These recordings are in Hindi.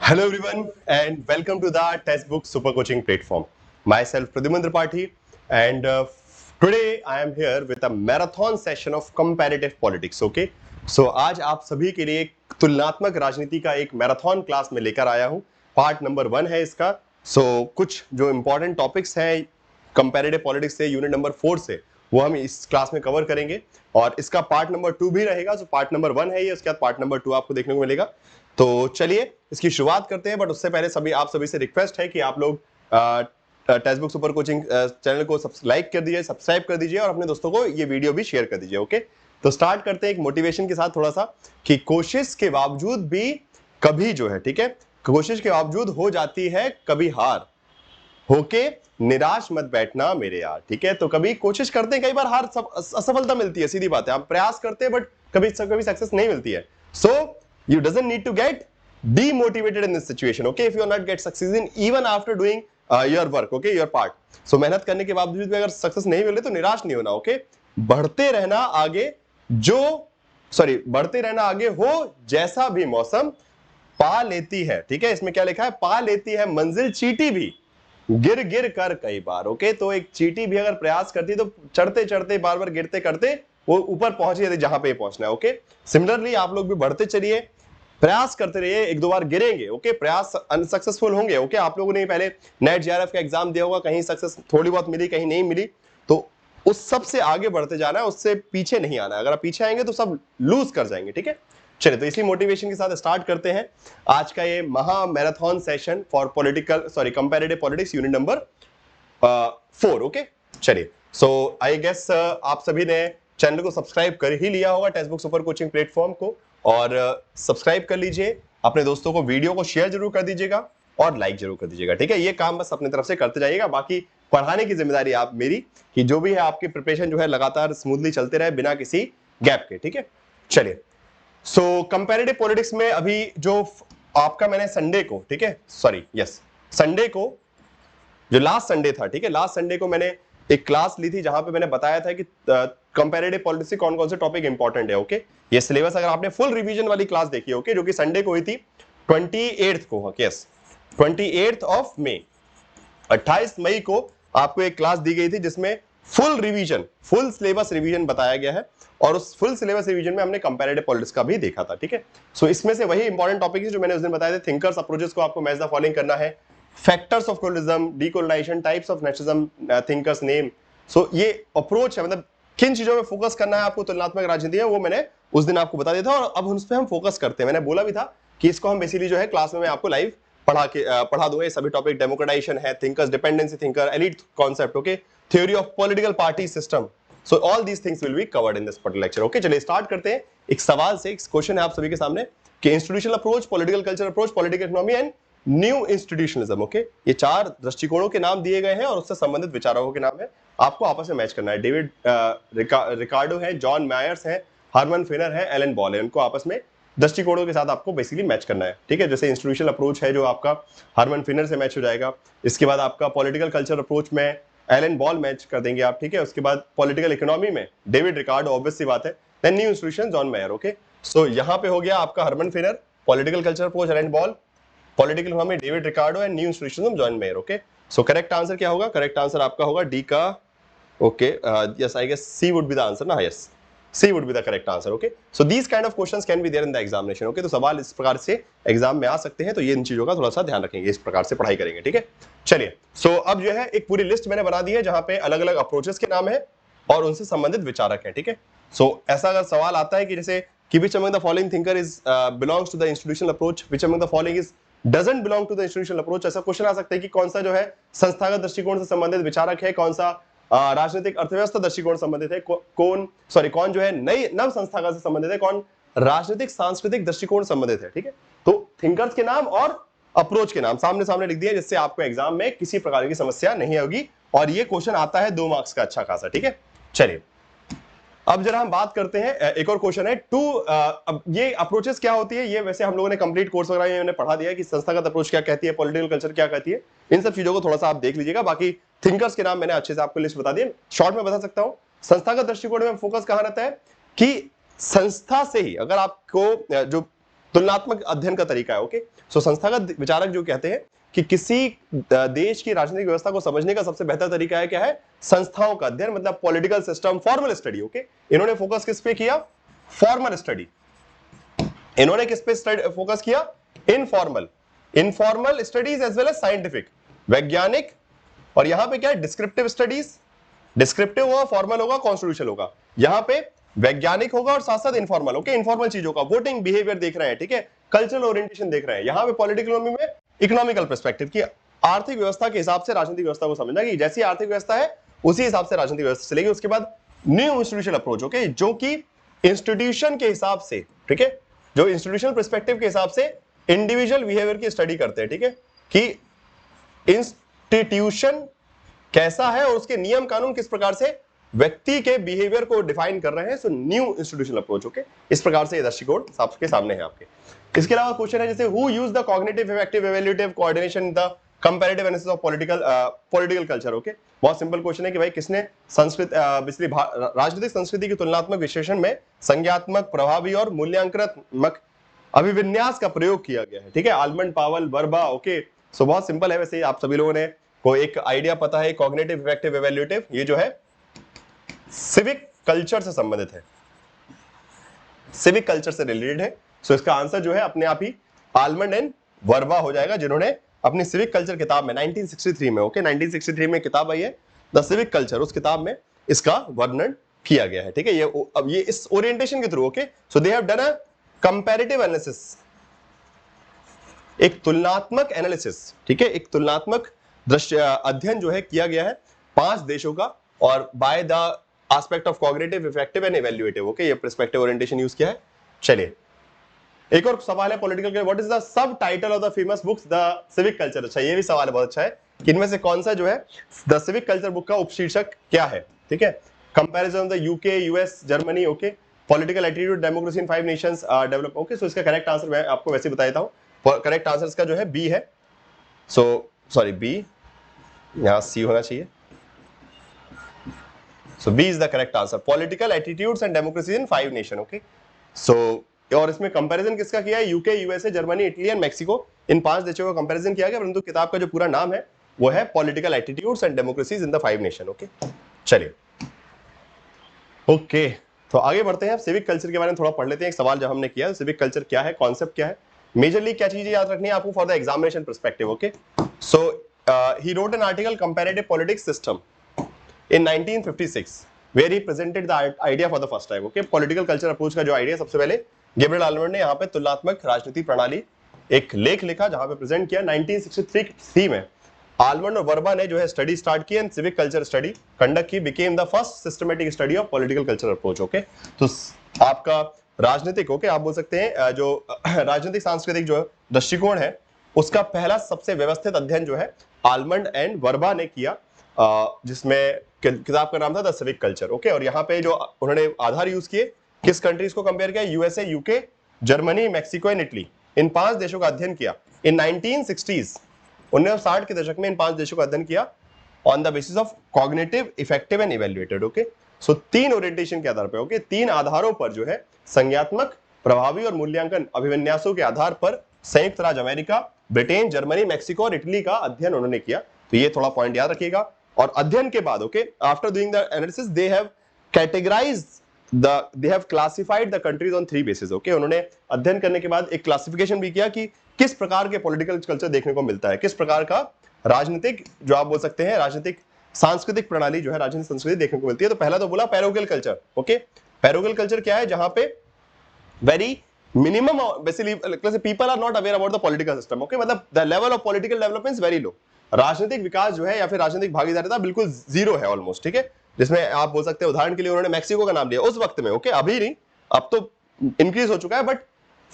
Hello everyone and welcome to the Textbook Super Coaching platform. Myself Pradyuman Tripathi and today I am here with a marathon session of comparative politics. Okay, so आज आप सभी के लिए एक तुलनात्मक राजनीति का एक मैराथन क्लास में लेकर आया हूँ. पार्ट नंबर 1 है इसका. So कुछ जो इम्पोर्टेंट टॉपिक्स हैं कंपैरेटिव पॉलिटिक्स से यूनिट नंबर 4 से वो हम इस क्लास में कवर करेंगे और इसका पार्ट नंबर 2 भी रहेगा. जो पार्ट नंबर 1 है ये, उसके बाद पार्ट नंबर 2 आपको देखने को मिलेगा. तो चलिए इसकी शुरुआत करते हैं, बट उससे पहले आप सभी से रिक्वेस्ट है कि आप लोग टेक्स्टबुक सुपर कोचिंग चैनल को लाइक कर दीजिए, सब्सक्राइब कर दीजिए और अपने दोस्तों को ये वीडियो भी शेयर कर दीजिए. ओके, तो स्टार्ट करते हैं एक मोटिवेशन के साथ थोड़ा सा कि कोशिश के बावजूद भी कभी जो है, ठीक है, कोशिश के बावजूद हो जाती है कभी हार, होके निराश मत बैठना मेरे यार. ठीक है, तो कभी कोशिश करते हैं, कई बार हार असफलता मिलती है, सीधी बात है. आप प्रयास करते हैं बट कभी सक्सेस नहीं मिलती है. सो you doesn't need to get demotivated in this situation. Okay, if you are not get succeeding even after doing your work, okay, your part. So मेहनत करने के बावजूद भी अगर सक्सेस नहीं मिले तो निराश नहीं होना. ओके, बढ़ते रहना आगे, बढ़ते रहना आगे हो जैसा भी मौसम पा लेती है. ठीक है, इसमें क्या लिखा है? पा लेती है मंजिल चींटी भी गिर गिर कर कई बार. ओके, तो एक चींटी भी अगर प्रयास करती है तो चढ़ते चढ़ते बार बार गिरते करते वो ऊपर पहुंच जाती जहां पे पहुंचना है. ओके, सिमिलरली आप लोग भी बढ़ते चलिए, प्रयास करते रहिए, एक दो बार गिरेंगे. ओके, प्रयास अनसक्सेसफुल होंगे. ओके, आप लोगों ने पहले नेट जेआरएफ का एग्जाम दिया होगा, कहीं सक्सेस थोड़ी बहुत मिली, कहीं नहीं मिली, तो उस सब से आगे बढ़ते जाना है, उससे पीछे नहीं आना है. अगर आप पीछे आएंगे तो सब लूज कर जाएंगे. ठीक है, चलिए तो इसी मोटिवेशन के साथ स्टार्ट करते हैं आज का ये महा marathon session for comparative politics unit number 4. Okay, चलिए. सो आई गेस आप सभी ने चैनल को सब्सक्राइब कर ही लिया होगा, टेक्स्टबुक सुपर कोचिंग प्लेटफॉर्म को, और सब्सक्राइब कर लीजिए. अपने दोस्तों को वीडियो को शेयर जरूर कर दीजिएगा और लाइक जरूर कर दीजिएगा. ठीक है, ये काम बस अपनी तरफ से करते जाइएगा, बाकी पढ़ाने की जिम्मेदारी आप मेरी, कि जो भी है आपकी प्रिपरेशन जो है लगातार स्मूथली चलते रहे बिना किसी गैप के. ठीक है, चलिए. सो कंपैरेटिव पॉलिटिक्स में अभी जो आपका मैंने संडे को, ठीक है, संडे को, जो लास्ट संडे था, ठीक है, लास्ट संडे को मैंने एक क्लास ली थी जहां पे मैंने बताया था कि कंपैरेटिव पॉलिटिक्स से कौन कौन से टॉपिक इंपॉर्टेंट है. ओके, ये सिलेबस अगर आपने फुल रिवीजन वाली क्लास देखी है, ओके, जो कि संडे को हुई थी 28 को, यस, 28 ऑफ मई, 28 मई को आपको एक क्लास दी गई थी जिसमें full revision, full syllabus revision बताया गया है, और उस फुल सिलेबस रिवीजन में हमने कंपैरेटिव पॉलिटिक्स का भी देखा था. ठीक है, सो इसमें से वही इंपॉर्टेंट टॉपिक है जो मैंने उस दिन बताए थे. थिंकर्स अप्रोचेस को आपको मैच द फॉलोइंग करना है, factors of colonialism, decolonization, types of nationalism, thinkers name. So ये अप्रोच है, मतलब किन चीजों में फोकस करना है आपको तुलनात्मक राजनीति है, वो मैंने उस दिन आपको बता दिया था, और अब उस पर हम फोकस करते हैं. मैंने बोला भी था कि इसको हम बेसिकली जो है क्लास में मैं आपको लाइव पढ़ा दूंगा. ये सभी टॉपिक डेमोक्रेटाइजेशन है, thinkers, dependency thinker, elite concept, okay, theory of political party system. So all these things will be covered in this particular lecture. Okay, चलिए स्टार्ट करते हैं एक सवाल से. एक क्वेश्चन है आप सभी के सामने कि institutional approach, political culture approach, political economy and new institutionalism. Okay, ये 4 दृष्टिकोणों के नाम दिए गए हैं और उससे संबंधित विचारकों के नाम है. आपको आपस में मैच करना है. डेविड रिकार्डो है, जॉन मायर्स है, हरमन फिनर है, एलन बॉल है. उनको आपस में दृष्टिकोणों के साथ आपको बेसिकली मैच करना है. ठीक है, जैसे इंस्टीट्यूशनल अप्रोच है जो आपका हरमन फिनर से मैच हो जाएगा. इसके बाद आपका पॉलिटिकल कल्चर अप्रोच में एलन बॉल मैच कर देंगे आप. ठीक है, उसके बाद पॉलिटिकल इकोनॉमी में डेविड रिकार्डो, ऑब्वियस सी बात है. Then new institution, John Mayer. Okay, so यहाँ पे हो गया आपका Herman Finer, political culture approach Alan Ball, political economy David Ricardo and new institutionalism John Meyer. Okay, so correct answer क्या होगा? करेक्ट आंसर आपका होगा डी का. Okay, yes, I guess C would be the answer ना. Yes, C would be the correct answer. Okay, so these kind of questions can be there in the examination. Okay, तो सवाल इस प्रकार से एग्जाम में आ सकते हैं, तो ये इन चीजों का थोड़ा सा ध्यान रखेंगे, इस प्रकार से पढ़ाई करेंगे. ठीक है, चलिए. सो अब जो है एक पूरी लिस्ट मैंने बना दी है जहां पे अलग अलग अप्रोचेस के नाम है और उनसे संबंधित विचारक हैं. ठीक है, सो ऐसा अगर सवाल आता है कि जैसे कि which among the following thinker is belongs to the institutional approach, which among the following is doesn't belong to the institutional approach, ऐसा क्वेश्चन आ सकता है कि कौन सा जो है संस्थागत दृष्टिकोण से संबंधित विचारक है, कौन सा राजनीतिक अर्थव्यवस्था दृष्टिकोण से संबंधित है, कौन जो है नई नव संस्थागत से संबंधित है, कौन राजनीतिक सांस्कृतिक दृष्टिकोण से संबंधित है. ठीक है, तो थिंकर्स के नाम और अप्रोच के नाम सामने सामने लिख दिए, जिससे आपको एग्जाम में किसी प्रकार की समस्या नहीं होगी, और ये क्वेश्चन आता है 2 मार्क्स का अच्छा खासा. ठीक है, चलिए अब जरा हम बात करते हैं. एक और क्वेश्चन है अब ये अप्रोचेस क्या होती है, ये वैसे हम लोगों ने कंप्लीट कोर्स वगैरह में पढ़ा दिया है कि संस्थागत अप्रोच क्या कहती है, पॉलिटिकल कल्चर क्या कहती है. इन सब चीजों को थोड़ा सा आप देख लीजिएगा. बाकी थिंकर्स के नाम मैंने अच्छे से आपको लिस्ट बता दिए. शॉर्ट में बता सकता हूं, संस्थागत दृष्टिकोण में फोकस कहां रहता है कि संस्था से ही अगर आपको जो तुलनात्मक अध्ययन का तरीका है। ओके, सो संस्थागत विचारक जो कहते हैं कि किसी देश की राजनीतिक व्यवस्था को समझने का सबसे बेहतर तरीका है क्या है, संस्थाओं का अध्ययन, मतलब political system, formal study. Okay, इन्होंने फोकस किस पे किया, फॉर्मल स्टडी। इन्होंने किस पे फोकस किया, informal studies as well as scientific, वैज्ञानिक, और यहां पे क्या है, डिस्क्रिप्टिव स्टडीज, डिस्क्रिप्टिव होगा, फॉर्मल होगा, कॉन्स्टिट्यूशनल होगा, यहां पे वैज्ञानिक होगा और साथ साथ इनफॉर्मल। ओके, इनफॉर्मल चीजों का वोटिंग बिहेवियर देख रहे हैं, ठीक है, कल्चरल ओरिएंटेशन देख रहे हैं, यहां पे पॉलिटिकल इकोनॉमी में इकोनॉमिकल पर्सपेक्टिव की आर्थिक व्यवस्था के हिसाब से राजनीतिक व्यवस्था को समझना कि जैसी आर्थिक व्यवस्था है उसी हिसाब से राजनीतिक व्यवस्था चलेगी। उसके बाद न्यू इंस्टीट्यूशनल अप्रोच, ओके, जो कि इंस्टीट्यूशन के हिसाब से, ठीक है, जो इंस्टीट्यूशनल पर्सपेक्टिव के हिसाब से इंडिविजुअल बिहेवियर की स्टडी करते हैं, ठीक है, कि इंस्टीट्यूशन कैसा है और उसके नियम कानून किस प्रकार से व्यक्ति के बिहेवियर को डिफाइन कर रहे हैं। So new institutional approach. Okay, इस प्रकार से ये दृष्टिकोण आपके सामने है आपके। इसके अलावा क्वेश्चन है जैसे who use the cognitive effective evaluative coordination in the comparative analysis of political culture. Okay, बहुत सिंपल क्वेश्चन है कि भाई किसने राजनीतिक संस्कृति की तुलनात्मक विश्लेषण में संज्ञात्मक, प्रभावी और मूल्यांकनात्मक अभिविन्यास का प्रयोग किया गया है, ठीक है, आलमंड, पावल, वर्बा। ओके, सो बहुत सिंपल है, वैसे आप सभी लोगों ने को एक आइडिया पता है, कॉग्निटिव इफेक्टिव इवैल्यूएटिव, ये जो है सिविक कल्चर से संबंधित है, सिविक कल्चर से रिलेटेड है। सो इसका आंसर जो है अपने आप ही आलमंड एंड वर्बा हो जाएगा, जिन्होंने अपनी सिविक कल्चर किताब में 1963 में, ओके, 1963 में किताब आई है द सिविक कल्चर, उस किताब में इसका वर्णन किया गया है, ठीक है। ये अब ये इस ओरिएंटेशन के through, okay, so they have done a comparative analysis, एक तुलनात्मक एनालिसिस, ठीक है, एक तुलनात्मक दृश्य अध्ययन जो है किया गया है 5 देशों का, और by the aspect of cognitive effective and evaluative. Okay, ये पर्सपेक्टिव ओरिएंटेशन यूज किया है। चलिए एक और सवाल है पॉलिटिकल के, what is the sub title of the famous books the civic culture. अच्छा, ये भी सवाल है, बहुत अच्छा है कि इनमें से कौन सा जो है द सिविक कल्चर बुक का उपशीर्षक क्या है, ठीक है, comparison of the UK, US, Germany, okay, political attitude, democracy in 5 nations develop. Okay, so इसका करेक्ट आंसर मैं आपको वैसे बता देता हूं, करेक्ट आंसर इसका जो है बी है। सो सॉरी, बी, यहां सी होना चाहिए। So B is the correct answer. Political attitudes and democracy in 5 nation. Okay. So और इसमें कंपैरिजन किसका किया है, UK, USA, Germany, Italy and Mexico, इन 5 देशों का कंपैरिजन किया गया, परंतु किताब का जो पूरा नाम है वो है political attitudes and democracies in the 5 nation. Okay, चलिए ओके, तो आगे बढ़ते हैं। सिविक कल्चर के बारे में थोड़ा पढ़ लेते हैं। एक सवाल जो हमने किया, सिविक कल्चर क्या है, कॉन्सेप्ट क्या है, मेजरली क्या चीजें याद रखनी है आपको for the examination perspective. Okay, so he wrote an article comparative politics system in 1956 where he presented the idea for the first time. Okay, political culture approach का जो आइडिया सबसे पहले गैब्रियल आलमंड ने यहाँ पे तुलनात्मक राजनीति प्रणाली एक लेख लिखा जहां पे प्रेजेंट किया 1963 में। आलमंड और वर्बा ने जो है स्टडी स्टार्ट की and civic culture study conduct की, became the first systematic study of political culture approach. Okay, तो आपका राजनीतिक, ओके, आप बोल सकते हैं जो राजनीतिक सांस्कृतिक जो दृष्टिकोण है उसका पहला सबसे व्यवस्थित अध्ययन जो है आलमंड एंड वर्बा ने किया, जिसमें किताब का नाम था द सिविक कल्चर। ओके, और यहाँ पे जो उन्होंने आधार यूज किए, किस कंट्रीज को कंपेयर किया, USA, UK, Germany, Mexico and Italy, इन 5 देशों का अध्ययन किया इन 1960s, 1960 के दशक में इन 5 देशों का अध्ययन किया on the basis of cognitive effective and evaluated. Okay, so 3 orientation के आधार पर, ओके, 3 आधारों पर जो है संज्ञात्मक, प्रभावी और मूल्यांकन अभिविन्यासों के आधार पर संयुक्त राज्य अमेरिका, ब्रिटेन, जर्मनी, मैक्सिको और इटली का अध्ययन उन्होंने किया। तो ये थोड़ा पॉइंट याद रखिएगा। और अध्ययन के बाद, okay, after doing the analysis they have categorised they have classified the countries on 3 basis. Okay, उन्होंने अध्ययन करने के बाद एक क्लासिफिकेशन भी किया कि किस प्रकार के पॉलिटिकल कल्चर देखने को मिलता है, किस प्रकार का राजनीतिक, जो आप बोल सकते हैं राजनीतिक सांस्कृतिक प्रणाली जो है, राजनीतिक संस्कृति देखने को मिलती है। तो पहला तो बोला parochial culture. Okay, parochial culture क्या है, जहां पे very minimum basically people are not aware about the political system. Okay, मतलब the level of political development is very low, राजनीतिक विकास जो है या फिर राजनीतिक भागीदारिता बिल्कुल जीरो है ऑलमोस्ट, ठीक है, जिसमें आप बोल सकते हैं उदाहरण के लिए उन्होंने मैक्सिको का नाम लिया उस वक्त में। ओके, अभी नहीं, अब तो इंक्रीज हो चुका है, but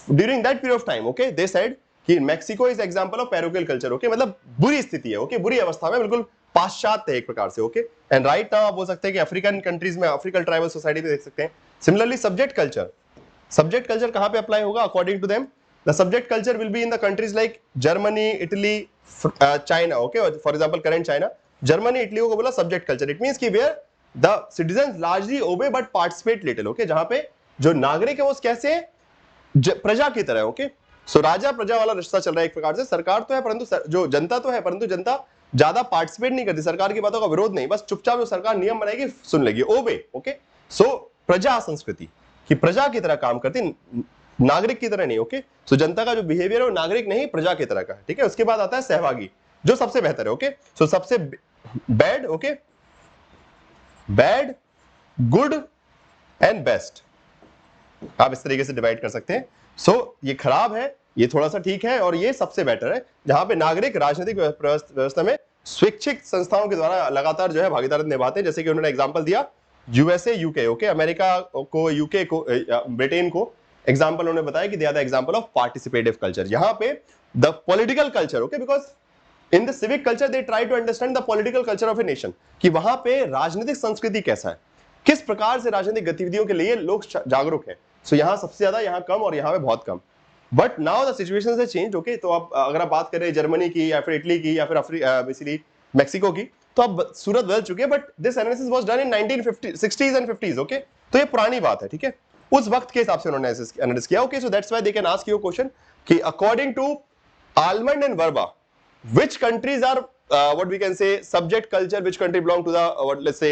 during that period of time, okay, they said कि Mexico is example of parochial culture. Okay, मतलब बुरी स्थिति है, ओके, बुरी अवस्था में, बिल्कुल पाश्चात्य है एक प्रकार से। ओके, एंड राइट नाउ आप बोल सकते हैं कि अफ्रीकन कंट्रीज में, अफ्रीकन ट्राइबल सोसाइटी में देख सकते हैं। सिमिलरली सब्जेक्ट कल्चर कहां पे अप्लाई होगा, according to them the subject culture will be in the countries like Germany, Italy, China. Okay, for example current China, Germany, Italy को बोला सब्जेक्ट कल्चर। इट मींस कि where the citizens largely obey but participate little. Okay, जहां पे जो नागरिक है वो कैसे प्रजा की तरह, ओके, सो राजा प्रजा वाला रिश्ता चल रहा है एक प्रकार से। सरकार तो है परंतु जो जनता तो है परंतु जनता ज्यादा पार्टिसिपेट नहीं करती, सरकार की बातों का विरोध नहीं, बस चुपचाप जो सरकार नियम बनाएगी सुन लेगी, ओबे। ओके, सो प्रजा संस्कृति कि प्रजा की तरह काम करती, नागरिक की तरह नहीं। ओके, सो जनता का जो बिहेवियर है वो नागरिक नहीं प्रजा की तरह का है। ठीक है, उसके बाद आता है सहभागी, जो सबसे बेहतर है। ओके, सो सबसे bad, okay, bad, good and best, आप इस तरीके से डिवाइड कर सकते हैं। सो ये खराब है, ये थोड़ा सा ठीक है, और ये सबसे बेटर है, जहां पे नागरिक राजनीतिक व्यवस्था में स्वैच्छिक संस्थाओं के द्वारा लगातार जो है भागीदारी निभाते हैं। जैसे कि उन्होंने एग्जांपल दिया यूएसए, यूके। ओके, अमेरिका को, यूके को, ब्रिटेन को एग्जांपल उन्होंने बताया कि they are the example of participative culture. यहां पे the political culture, okay, because in the civic culture they try to understand the political culture of a nation, कि वहां पे राजनीतिक संस्कृति कैसा है, किस प्रकार से राजनीतिक गतिविधियों के लिए लोग जागरूक हैं। सो यहां सबसे ज्यादा, यहां कम, और यहां पे बहुत कम। बट नाउ द सिचुएशन से चेंज। ओके, तो आप अगर आप बात करें जर्मनी की या फिर इटली की या फिर बेसिकली मैक्सिको की, तो अब सूरत बदल चुकी है। But this analysis was done in 1960s and 50s। Okay, तो ये पुरानी बात है। ठीक है, उस वक्त के हिसाब से उन्होंने एनालिसिस किया। Okay, so that's why they can ask you question कि according to Almond and Verba, which countries are what we can say subject culture, which country belong to the what let's say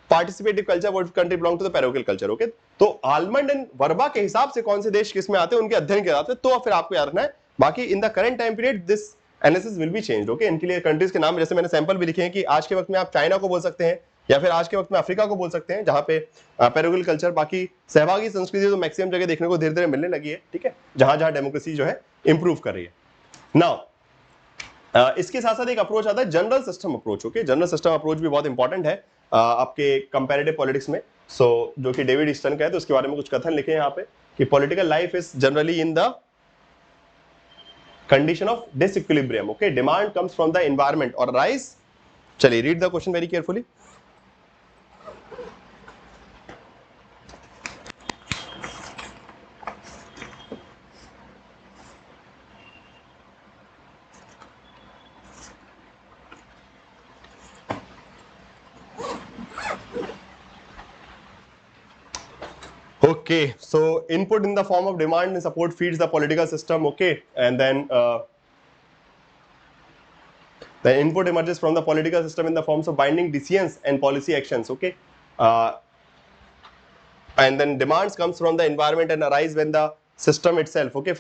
participative culture, what country belong to the parochial culture। okay, तो आलमंड एंड वर्बा के हिसाब से कौन से देश किस में आते हैं, उनके अध्ययन के हिसाब से, तो फिर आपको याद रखना है। बाकी in the current time period this analysis will be changed. Okay, इनके लिए कंट्रीज के नाम जैसे मैंने सैंपल भी लिखे हैं कि आज के वक्त में आप चाइना को बोल सकते हैं, या फिर आज के वक्त में अफ्रीका को बोल सकते हैं, जहां पे पेरोगल कल्चर, बाकी सहभागी संस्कृति तो मैक्सिमम जगह देखने को धीरे धीरे मिलने लगी है। ठीक है, जहां जहां डेमोक्रेसी जो है इंप्रूव कर रही है। नाउ इसके साथ साथ एक अप्रोच आता है general system approach. Okay, general system approach भी बहुत इंपॉर्टेंट है आपके कंपैरेटिव पॉलिटिक्स में। सो जो कि डेविड ईस्टन का है, तो उसके बारे में कुछ कथन लिखे हैं यहाँ पे कि political life is generally in the condition of disequilibrium. Okay, demand comes from the environment और राइज। चलिए read the question very carefully. Okay, so input in the form of demand and support feeds the political system. Okay, and then the input emerges from the political system in the forms of binding decisions and policy actions. Okay, and then demands comes from the environment and arise when the system itself, okay,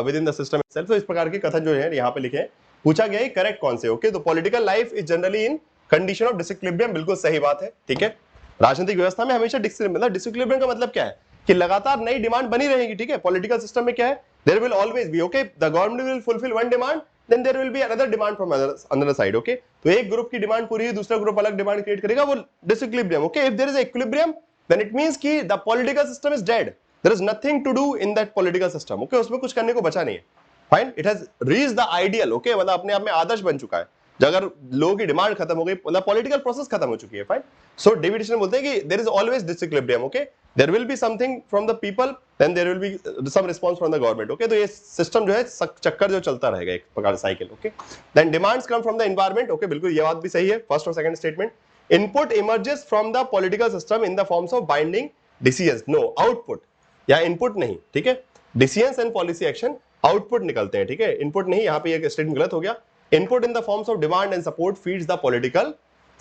within the system itself. So इस प्रकार के कथन जो है यहाँ पे लिखे हैं। पूछा गया है करेक्ट कौन से। ओके, तो political life is generally in condition of disequilibrium, बिल्कुल सही बात है। ठीक है, राजनीतिक व्यवस्था में हमेशा डिसइक्विलिब्रियम का मतलब क्या है कि लगातार नई डिमांड बनी रहेगी। ठीक है, पॉलिटिकल सिस्टम में क्या है, there will always be, okay, the government will fulfil one demand, then there will be another demand from another side. Okay, तो एक ग्रुप की डिमांड पूरी, दूसरा ग्रुप अलग डिमांड क्रिएट करेगा, वो disequilibrium. Okay, if there is equilibrium then it means कि the political system is dead, there is nothing to do in that political system. Okay, उसमें कुछ करने को बचा नहीं है। Fine, it has reached the ideal. Okay, मतलब अपने आप में आदर्श बन चुका है। अगर लोगों की डिमांड खत्म हो गई, मतलब पॉलिटिकल प्रोसेस खत्म हो चुकी है। फाइन, सो डेविड ईस्टन बोलते हैं कि there is always disequilibrium. Okay, there will be something from the people, then there will be some response from the government. Okay, तो ये सिस्टम जो है चक्कर जो चलता रहेगा एक प्रकार से cycle. Okay, then demands come from the environment. Okay, बिल्कुल ये बात भी सही है, फर्स्ट और second statement. Input emerges from the political system in the forms of binding decisions. No, output या इनपुट नहीं। ठीक है, decisions and policy action output निकलते हैं। ठीक है, इनपुट नहीं, यहां पे ये स्टेटमेंट गलत हो गया। Input in the forms of demand and support feeds the political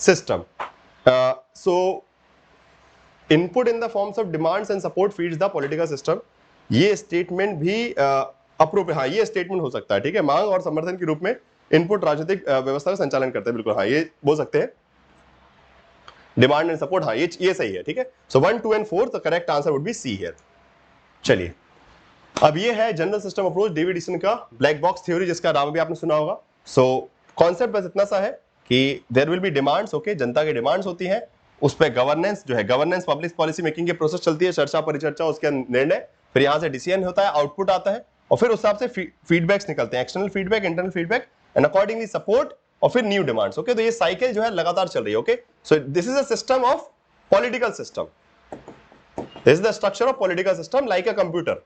system. So, input in the forms of demands and support feeds the political system. ये स्टेटमेंट भी अप्रोप्रिएट, हाँ, ये स्टेटमेंट हो सकता है। ठीक है, मांग और समर्थन के रूप में इनपुट राजनीतिक व्यवस्था का संचालन करते हैं। बिल्कुल हाँ, ये बोल सकते हैं डिमांड एंड सपोर्ट। हाँ, ये सही है। ठीक है, so 1, 2 and 4 the correct answer would be C here. चलिए, अब ये है general system approach, David Easton का ब्लैक बॉक्स थ्योरी, जिसका नाम भी आपने सुना होगा। सो कॉन्सेप्ट बस इतना सा है कि there will be demands. Okay, जनता की डिमांड्स होती हैं, उस पर गवर्नेंस जो है, गवर्नेंस पब्लिक पॉलिसी मेकिंग के प्रोसेस चलती है, चर्चा परिचर्चा, उसका निर्णय, फिर यहाँ से डिसीजन होता है, आउटपुट आता है, और फिर उस हिसाब से फीडबैक्स निकलते हैं, external feedback, internal feedback, and accordingly support, और फिर न्यू डिमांड्स। ओके, तो ये साइकिल जो है लगातार चल रही है। Okay, so this is a system of political system, this is the structure of political system like a computer.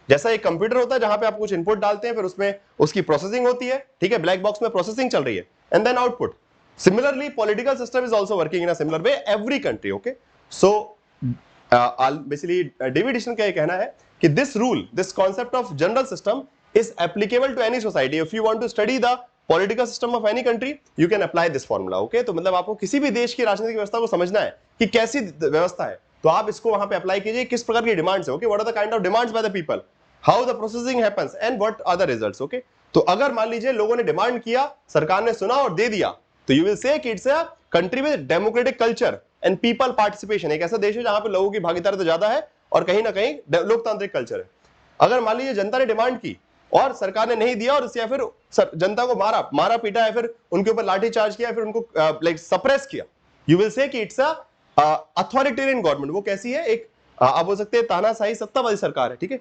जैसा एक कंप्यूटर होता है जहां पे आप कुछ इनपुट डालते हैं, फिर उसमें उसकी प्रोसेसिंग होती है। ठीक है, ब्लैक बॉक्स में प्रोसेसिंग चल रही है, and then output. Similarly political system is also working in a similar way every country. Okay, so basically David Easton का ये कहना है कि this rule, this concept of general system is applicable to any society. If you want to study the political system of any country you can apply this formula. Okay, तो मतलब आपको किसी भी देश की राजनीतिक व्यवस्था को समझना है कि कैसी व्यवस्था है, तो आप इसको वहां पे अप्लाई कीजिए. किस प्रकार की डिमांड्स है, okay, what are the kind of demands by the people, how the processing happens and what are the results. Okay, तो अगर मान लीजिए लोगों ने डिमांड किया, सरकार ने सुना और दे दिया, तो यू विल से कि it's a country with democratic culture and people participation. एक ऐसा देश है जहां पे लोगों की भागीदारी तो ज्यादा है और कहीं ना कहीं लोकतांत्रिक कल्चर है. अगर मान लीजिए जनता ने डिमांड की और सरकार ने नहीं दिया और या फिर जनता को मारा पीटा या फिर उनके ऊपर लाठी चार्ज किया, फिर उनको लाइक सप्रेस किया, यू विल से कि इट्स अ अथॉरिटेरियन गवर्नमेंट. वो कैसी है, एक आप बोल सकते हैं तानाशाही सत्तावादी सरकार है. ठीक है,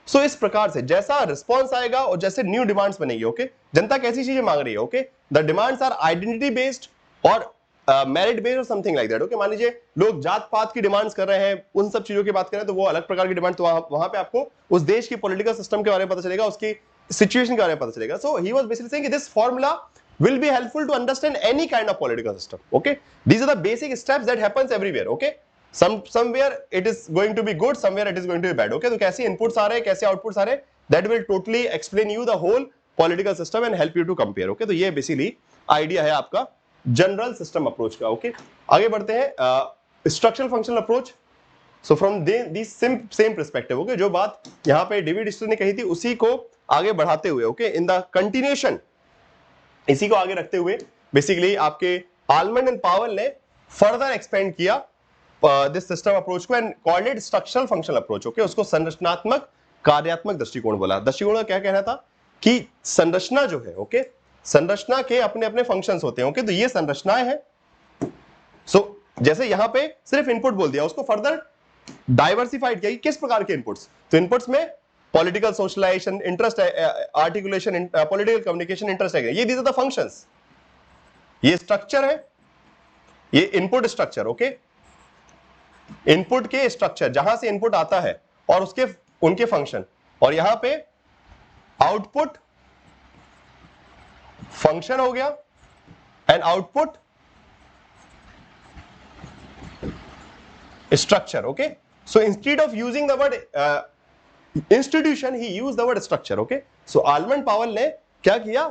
सो इस प्रकार से जैसा रिस्पॉन्स आएगा और जैसे न्यू डिमांड्स बनेगी, ओके, जनता कैसी चीजें मांग रही है, okay, the demands are identity based और मेरिट बेस्ड और समथिंग लाइक दैट. ओके, मान लीजिए लोग जात पात की डिमांड्स कर रहे हैं, उन सब चीजों की बात करें तो वो अलग प्रकार की डिमांड, तो वहां पे आपको उस देश की पॉलिटिकल सिस्टम के बारे में पता चलेगा, उसकी सिचुएशन के बारे में पता चलेगा. So he was basically saying this formula will be helpful to understand any kind of political system. Okay, these are the basic steps that happens everywhere. Okay, somewhere it is going to be good, somewhere it is going to be bad. Okay, तो कैसे इनपुट्स आ रहे हैं, कैसे आउटपुट्स आ रहे हैं, that will totally explain you the whole political system and help you to compare. Okay, तो ये बेसिकली आइडिया है आपका जनरल सिस्टम अप्रोच का. ओके, आगे बढ़ते हैं structural functional approach. So from this same perspective, okay, जो बात यहाँ पे डेविड डिस्टर ने कही थी उसी को आगे बढ़ाते हुए, ओके, इन द कंटिन्यूएशन, इसी को आगे रखते हुए बेसिकली आपके आलमंड एंड पावेल ने फर्दर एक्सपेंड किया दिस सिस्टम अप्रोच को and called it structural functional approach. Okay, उसको संरचनात्मक कार्यात्मक दृष्टिकोण बोला. दृष्टिकोण का क्या कहना था कि संरचना जो है, ओके, संरचना के अपने अपने फंक्शंस होते हैं. ओके, तो ये संरचनाएं हैं. सो जैसे यहां पे सिर्फ इनपुट बोल दिया, उसको फर्दर डाइवर्सिफाइड किया कि किस प्रकार के इनपुट्स. तो इनपुट्स में political socialization, interest articulation, political communication, interest, ये दीज आर द फंक्शंस. ये स्ट्रक्चर है, ये इनपुट स्ट्रक्चर. ओके, इनपुट के स्ट्रक्चर, जहां से इनपुट आता है और उसके उनके फंक्शन, और यहां पे आउटपुट फंक्शन हो गया and output structure. Okay, so instead of using the word institution he use the word structure. Okay, so Almond Powell ने क्या किया,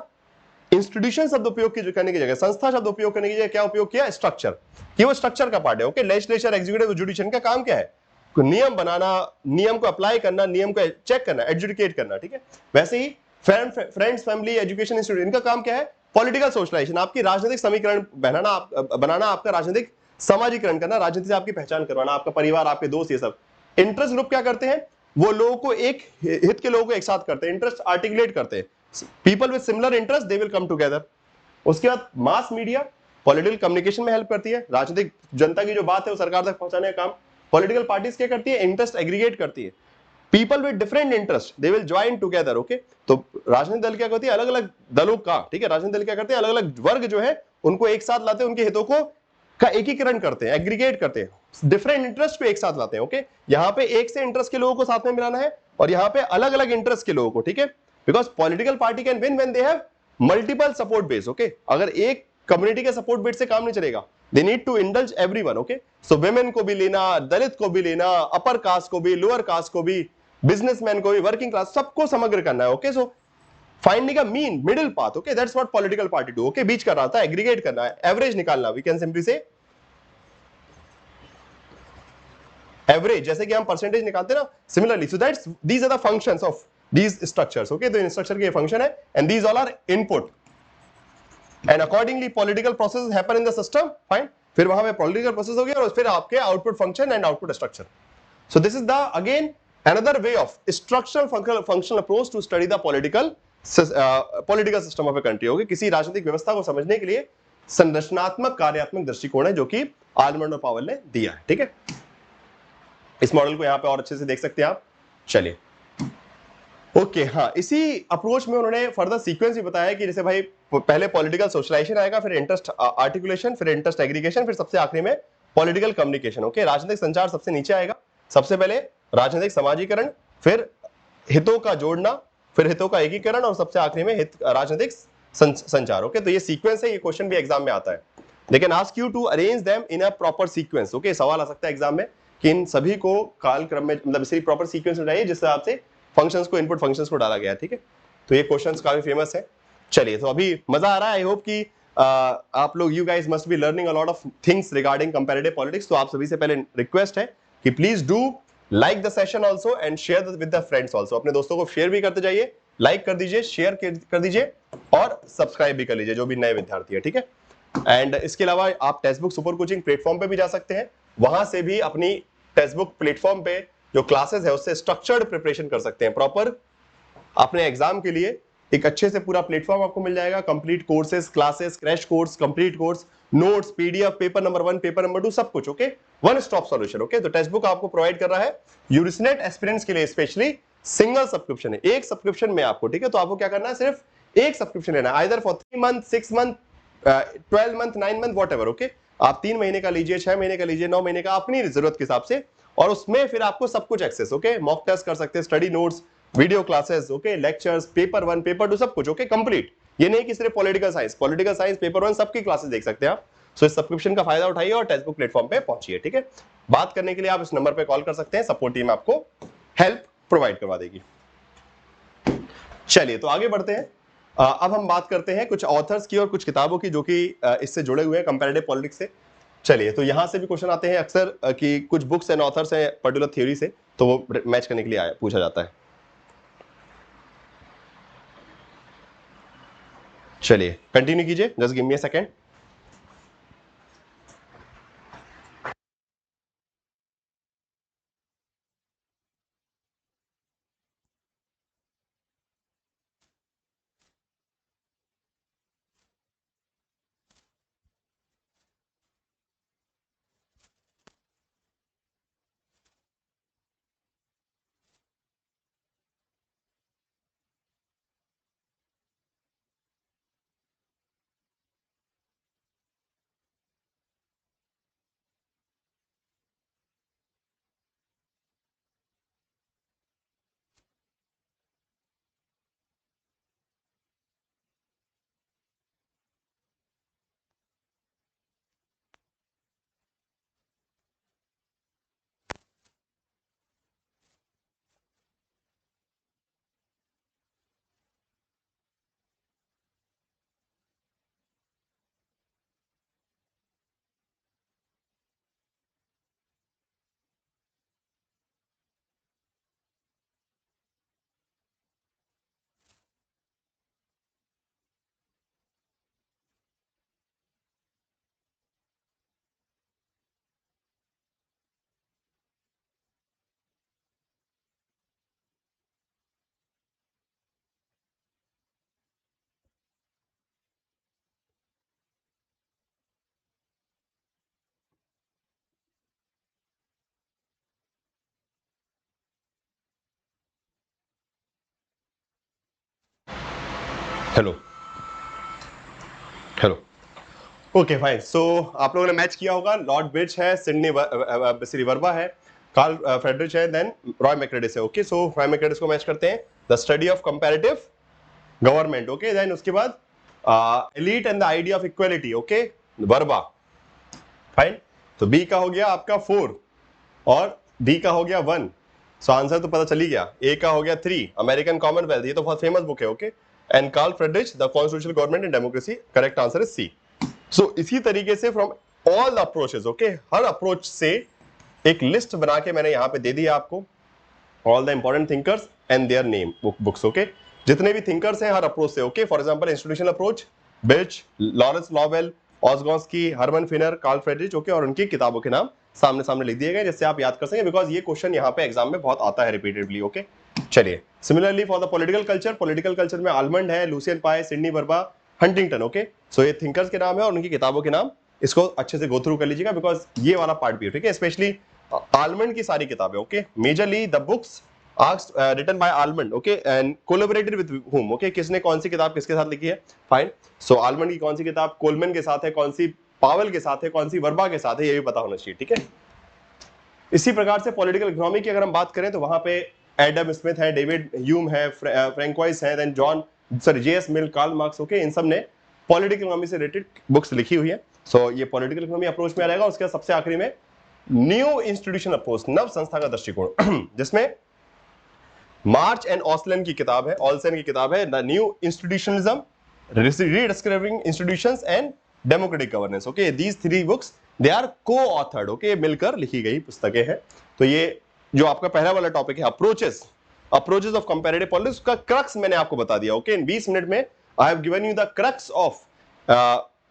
इंस्टीट्यूशन शब्द उपयोग करने की जगह, संस्था शब्द उपयोग करने की जगह क्या उपयोग किया, स्ट्रक्चर. कि वो स्ट्रक्चर का पार्ट है. ओके, लेजिस्लेचर, एग्जीक्यूटिव, जुडिशियल का काम क्या है, नियम बनाना, नियम को अप्लाई करना, नियम को चेक करना, एडजुडिकेट करना. ठीक है, वैसे ही फ्रेंड्स, फैमिली, एजुकेशन इंस्टीट्यूट, इनका काम क्या है, पॉलिटिकल सोशलाइजेशन, आपकी राजनीतिक समीकरण बनाना, आपका राजनीतिक समाजीकरण करना, राजनीति से आपकी पहचान करवाना, आपका परिवार, आपके दोस्त, ये सब. इंटरेस्ट ग्रुप क्या करते हैं, वो लोगों को एक हित के लोगों को एक साथ करते हैं, इंटरेस्ट आर्टिकुलेट करते हैं. People with similar interest they will come together. उसके बाद मास मीडिया पॉलिटिकल कम्युनिकेशन में हेल्प करती है, राजनीतिक जनता की जो बात है वो सरकार तक पहुंचाने का काम. पॉलिटिकल पार्टीज क्या करती है, इंटरेस्ट एग्रीगेट करती है. People with different interest they will join together. Okay, तो राजनीतिक दल क्या करती है, अलग अलग दलों का, ठीक है, राजनीतिक दल क्या करते हैं, अलग अलग वर्ग जो है उनको एक साथ लाते हैं, उनके हितों को का एकीकरण करते हैं, एग्रीगेट करते हैं, डिफरेंट इंटरेस्ट को एक साथ लाते हैं. ओके, यहाँ पे एक से इंटरेस्ट के लोगों को साथ में मिलाना है और यहाँ पे अलग अलग इंटरेस्ट के लोगों को. ठीक है, because political party can win when they have multiple support base. Okay, अगर एक कम्युनिटी के सपोर्ट बेस से काम नहीं चलेगा, they need to indulge everyone. Okay, so women को भी लेना, दलित को भी लेना, अपर कास्ट को भी, लोअर कास्ट को भी, बिजनेसमैन को भी, वर्किंग क्लास, सबको समग्र करना है. Okay, so finding a mean middle path. Okay, that's what political party do. Okay, बीच का रास्ता एग्रीगेट करना है, एवरेज निकालना. We can simply say average, जैसे कि हम परसेंटेज निकालते हैं ना, similarly. So that's these are the functions of these structures. Okay, तो इन स्ट्रक्चर के फंक्शन है and these all are input and accordingly political process happen in the system. Fine, फिर वहां पे पॉलिटिकल प्रोसेस हो गया और फिर आपके output function and output structure. So this is the again another way of structural functional approach to study the political system of a country. Okay, किसी राजनीतिक व्यवस्था को समझने के लिए संरचनात्मक कार्यात्मक दृष्टिकोण है जो कि आलमंड और पावेल ने दिया है. ठीक है, इस मॉडल को यहां पे और अच्छे से देख सकते हैं आप. चलिए, ओके, हाँ, इसी अप्रोच में उन्होंने फर्दर सीक्वेंस भी बताया कि जैसे भाई पहले पॉलिटिकल सोशलाइजेशन आएगा, फिर इंटरेस्ट आर्टिकुलेशन, फिर इंटरेस्ट एग्रीगेशन, फिर सबसे आखिरी में पॉलिटिकल कम्युनिकेशन. ओके, राजनीतिक संचार सबसे नीचे आएगा. सबसे पहले राजनीतिक समाजीकरण, फिर हितों का जोड़ना, फिर हितों का एकीकरण और सबसे आखिरी में राजनीतिक संचार. ओके, तो ये सीक्वेंस है, ये क्वेश्चन भी एग्जाम में आता है. They can ask you to arrange them in a proper sequence. Okay, सवाल आ सकता है एग्जाम में कि इन सभी को कालक्रम में मतलब इसी प्रॉपर सीक्वेंस में चाहिए जिस हिसाब से फंक्शंस को इनपुट फंक्शंस को डाला गया है, ठीक है। तो ये क्वेश्चंस काफी फेमस है। चलिए, तो अभी मजा आ रहा है। आई होप कि आप लोग you guys must be learning a lot of things regarding comparative politics. तो आप सभी से पहले रिक्वेस्ट है कि please do like the session also and share with the friends also. अपने दोस्तों को शेयर भी करते जाइए, लाइक कर दीजिए, शेयर कर दीजिए और सब्सक्राइब भी कर लीजिए जो भी नए विद्यार्थी है, ठीक है। एंड इसके अलावा आप text book super coaching platform पे भी जा सकते हैं, वहां से भी अपनी टेक्स्ट बुक प्लेटफॉर्म पे जो क्लासेस है उससे स्ट्रक्चर्ड प्रिपरेशन कर सकते हैं। प्रॉपर अपने एग्जाम के लिए एक अच्छे से पूरा प्लेटफॉर्म आपको मिल जाएगा, complete courses, classes, crash course, complete course, notes, PDF, paper number 1, paper number 2, सब कुछ, okay, one stop solution. Okay, तो टेक्स्ट बुक आपको प्रोवाइड कर रहा है यूरिसनेट एस्पिरेंट्स के लिए स्पेशली सिंगल सब्सक्रिप्शन है, एक सब्सक्रिप्शन में आपको, ठीक है। तो आपको क्या करना है, सिर्फ एक सब्सक्रिप्शन लेना है, either for 3 month, 6 month, 12 month, 9 month, what, okay. आप 3 महीने का लीजिए, 6 महीने का लीजिए, 9 महीने का, अपनी जरूरत के हिसाब से, और उसमें फिर आपको सब कुछ एक्सेस, ओके, मॉक टेस्ट कर सकते हैं, study notes, video classes, okay, lectures, paper 1, paper 2, सब कुछ, ओके, कंप्लीट। ये नहीं कि सिर्फ पॉलिटिकल साइंस, पेपर 1 सबकी क्लासेस देख सकते हैं आप। सो इस सब्सक्रिप्शन का फायदा उठाइए और टेक्स्ट बुक प्लेटफॉर्म पे पहुंचिए, ठीक है। बात करने के लिए आप इस नंबर पे कॉल कर सकते हैं, सपोर्ट टीम आपको हेल्प प्रोवाइड करवा देगी। चलिए, तो आगे बढ़ते हैं। अब हम बात करते हैं कुछ ऑथर्स की और कुछ किताबों की जो कि इससे जुड़े हुए हैं कंपैरेटिव पॉलिटिक्स से। चलिए, तो यहां से भी क्वेश्चन आते हैं अक्सर कि कुछ बुक्स एंड ऑथर्स हैं पर्टिकुलर थ्योरी से, तो वो मैच करने के लिए पूछा जाता है। चलिए, कंटिन्यू कीजिए, just give me a second. Hello, hello, okay fine. So आप लोगों ने मैच किया होगा, लॉर्ड बिच है, सिडनी वर्बा है, कार्ल फ्रेडरिच है, देन रॉय मैक्रेडिस है, ओके। सो रॉय मैक्रेडिस को मैच करते हैं, the study of comparative government, okay. Then उसके बाद elite and the idea of equality, okay, Verba, fine. तो बी का हो गया आपका 4 और डी का हो गया 1। सो आंसर तो पता चली गया। ए का हो गया 3, अमेरिकन कॉमनवेल्थ, ये तो बहुत फेमस बुक है, okay. And Karl Friedrich, the constitutional government and democracy, correct answer is C. So इसी तरीके से फ्रॉम ऑल अप्रोचेस, ओके, हर अप्रोच से एक लिस्ट बना के मैंने यहां पे दे दी आपको, all the important thinkers and their name books, okay. जितने भी थिंकर्स हैं हर अप्रोच से, okay. For example institutional approach, Bryce, Lawrence Lowell, Ostrogorski, Herman Finer, Karl Friedrich, okay, और उनकी किताबों के नाम सामने सामने लिख दिए गए जिससे आप याद कर सकें, बिकॉज ये क्वेश्चन यहाँ पे एग्जाम में बहुत आता है रिपीटेडली, ओके। चलिए, similarly for the political culture में आलमंड है, लूसियन पाए, Sydney Verba, Huntington, okay. So ये थिंकर्स के नाम है और उनकी किताबों के नाम, इसको अच्छे से गो थ्रू कर लीजिएगा बिकॉज ये वाला पार्ट भी है, ठीक है। स्पेशली आलमंड की सारी किताबें, okay, majorly the books written by Almond, okay, and collaborated with whom, okay, किसने कौन सी किताब किसके साथ लिखी है, फाइन। सो आलमंड की कौन सी किताब कोलमैन के साथ है, कौन सी पावेल के साथ है, कौन सी वर्बा के साथ है, ये भी पता होना चाहिए, ठीक है। इसी प्रकार से पॉलिटिकल इकोनॉमी की अगर हम बात करें तो वहां पे एडम स्मिथ है, डेविड ह्यूम है, फ्रैंकवाइस है, देन जेएस मिल, कार्ल मार्क्स, ओके, इन सब ने पॉलिटिकल इकोनॉमी से रिलेटेड बुक्स लिखी हुई है। सो ये पॉलिटिकल इकोनॉमी अप्रोच में आ जाएगा। उसके सबसे आखिरी में न्यू इंस्टीट्यूशन अप्रोच, नव संस्था का दृष्टिकोण, जिसमें मार्च एंड ऑस्लन की किताब है, ऑल्सन की किताब है the new institutionalism, rediscovering institutions and democratic governance. Okay, these three books they are coauthored, okay, मिलकर लिखी गई पुस्तकें हैं। तो ये जो आपका पहला वाला टॉपिक है अप्रोचेस ऑफ कंपैरेटिव पॉलिटिक्स, का क्रक्स मैंने आपको बता दिया। ओके, इन 20 मिनट में I have given you the crux of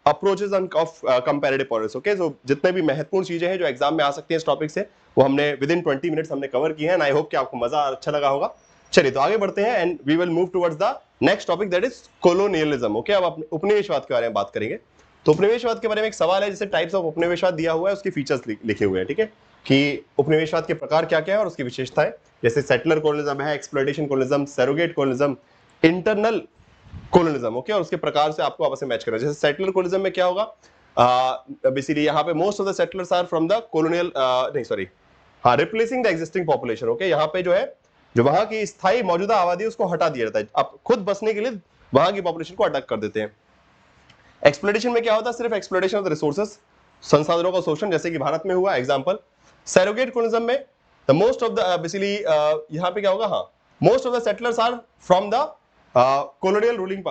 approaches of comparative politics. Okay, so जितने भी महत्वपूर्ण चीजें हैं जो एग्जाम में आ सकती हैं इस टॉपिक से, वो हमने विद इन 20 मिनट्स हमने कवर की है। आई होप कि आपको मजा अच्छा लगा होगा। चलिए तो आगे बढ़ते हैं and we will move towards the next topic, that is colonialism. Okay, अब उपनिवेशवाद के बारे में बात करेंगे। तो उपनिवेशवाद के बारे में एक सवाल है, जैसे टाइप्स ऑफ उपनिवेशवाद दिया हुआ है, उसके फीचर्स लिखे हुए हैं, ठीक है, कि उपनिवेशवाद के प्रकार क्या क्या है और उसकी विशेषताएं, जैसे सेटलर कोलोनिज्म है, एक्सप्लॉयटेशन कोलोनिज्म, सरोगेट कोलोनिज्म, इंटरनल कोलोनिज्म। ओके, और उसके प्रकार से आपको आपस में मैच करना है। जैसे सेटलर कोलोनिज्म में क्या होगा, बेसिकली यहाँ पे most of the settlers are from the colonial, नहीं सॉरी, हाँ, replacing the existing population. Okay, यहाँ पे जो है, जो वहां की स्थायी मौजूदा आबादी उसको हटा दिया जाता है, अब खुद बसने के लिए वहां की पॉपुलेशन को अटैक कर देते हैं। एक्सप्लोइटेशन में क्या होता है, सिर्फ एक्सप्लोइटेशन ऑफ द रिसोर्सेस, संसाधनों का शोषण, जैसे कि भारत में हुआ एग्जांपल। सैरोगेट कोलोनिज्म में the most of the basically यहाँ पे क्या होगा, हाँ, most of the settlers are from the colonial ruling,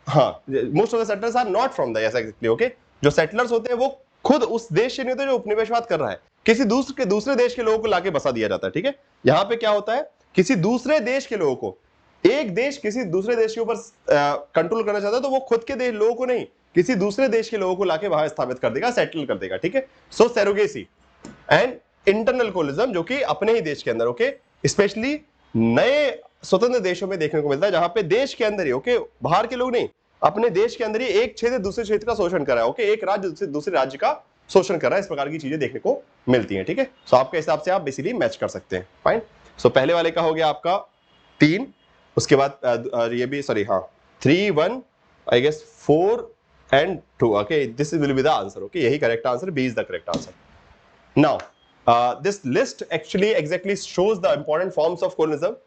हाँ, most of the settlers are not from the, ऐसा एग्जैक्टली। ओके, जो सेटलर्स होते हैं वो खुद उस देश से नहीं होते जो उपनिवेशवाद कर रहा है, किसी दूसरे देश के लोगों को लाके बसा दिया जाता है। ठीक है, यहाँ पे क्या होता है, किसी दूसरे देश के लोगों को, एक देश किसी दूसरे देश के ऊपर कंट्रोल करना चाहता है तो वो खुद के देश लोगों को नहीं, किसी दूसरे देश के लोगों को लाके वहां स्थापित कर देगा, सेटल कर देगा। ठीक है, सो सरोगेसी एंड इंटरनल कोलिज्म, जो कि अपने ही देश के अंदर, ओके, स्पेशली नए स्वतंत्र देशों में देखने को मिलता है, जहां पे देश के अंदर ही, ओके, बाहर के लोग नहीं, अपने देश के अंदर ही एक क्षेत्र दूसरे क्षेत्र का शोषण कर रहा है। ओके, एक राज्य से दूसरे राज्य का शोषण कर रहा है, इस प्रकार की चीजें देखने को मिलती हैं। ठीक है, सो आपके हिसाब से आप बेसिकली मैच कर सकते हैं। फाइन, सो पहले वाले का हो गया आपका 3, उसके बाद ये भी, सॉरी, हाँ, 3, 1, I guess 4 and 2. Okay, this will be the answer. Okay, यही correct answer, B is the correct answer. Now, this list actually exactly shows the important forms of colonism,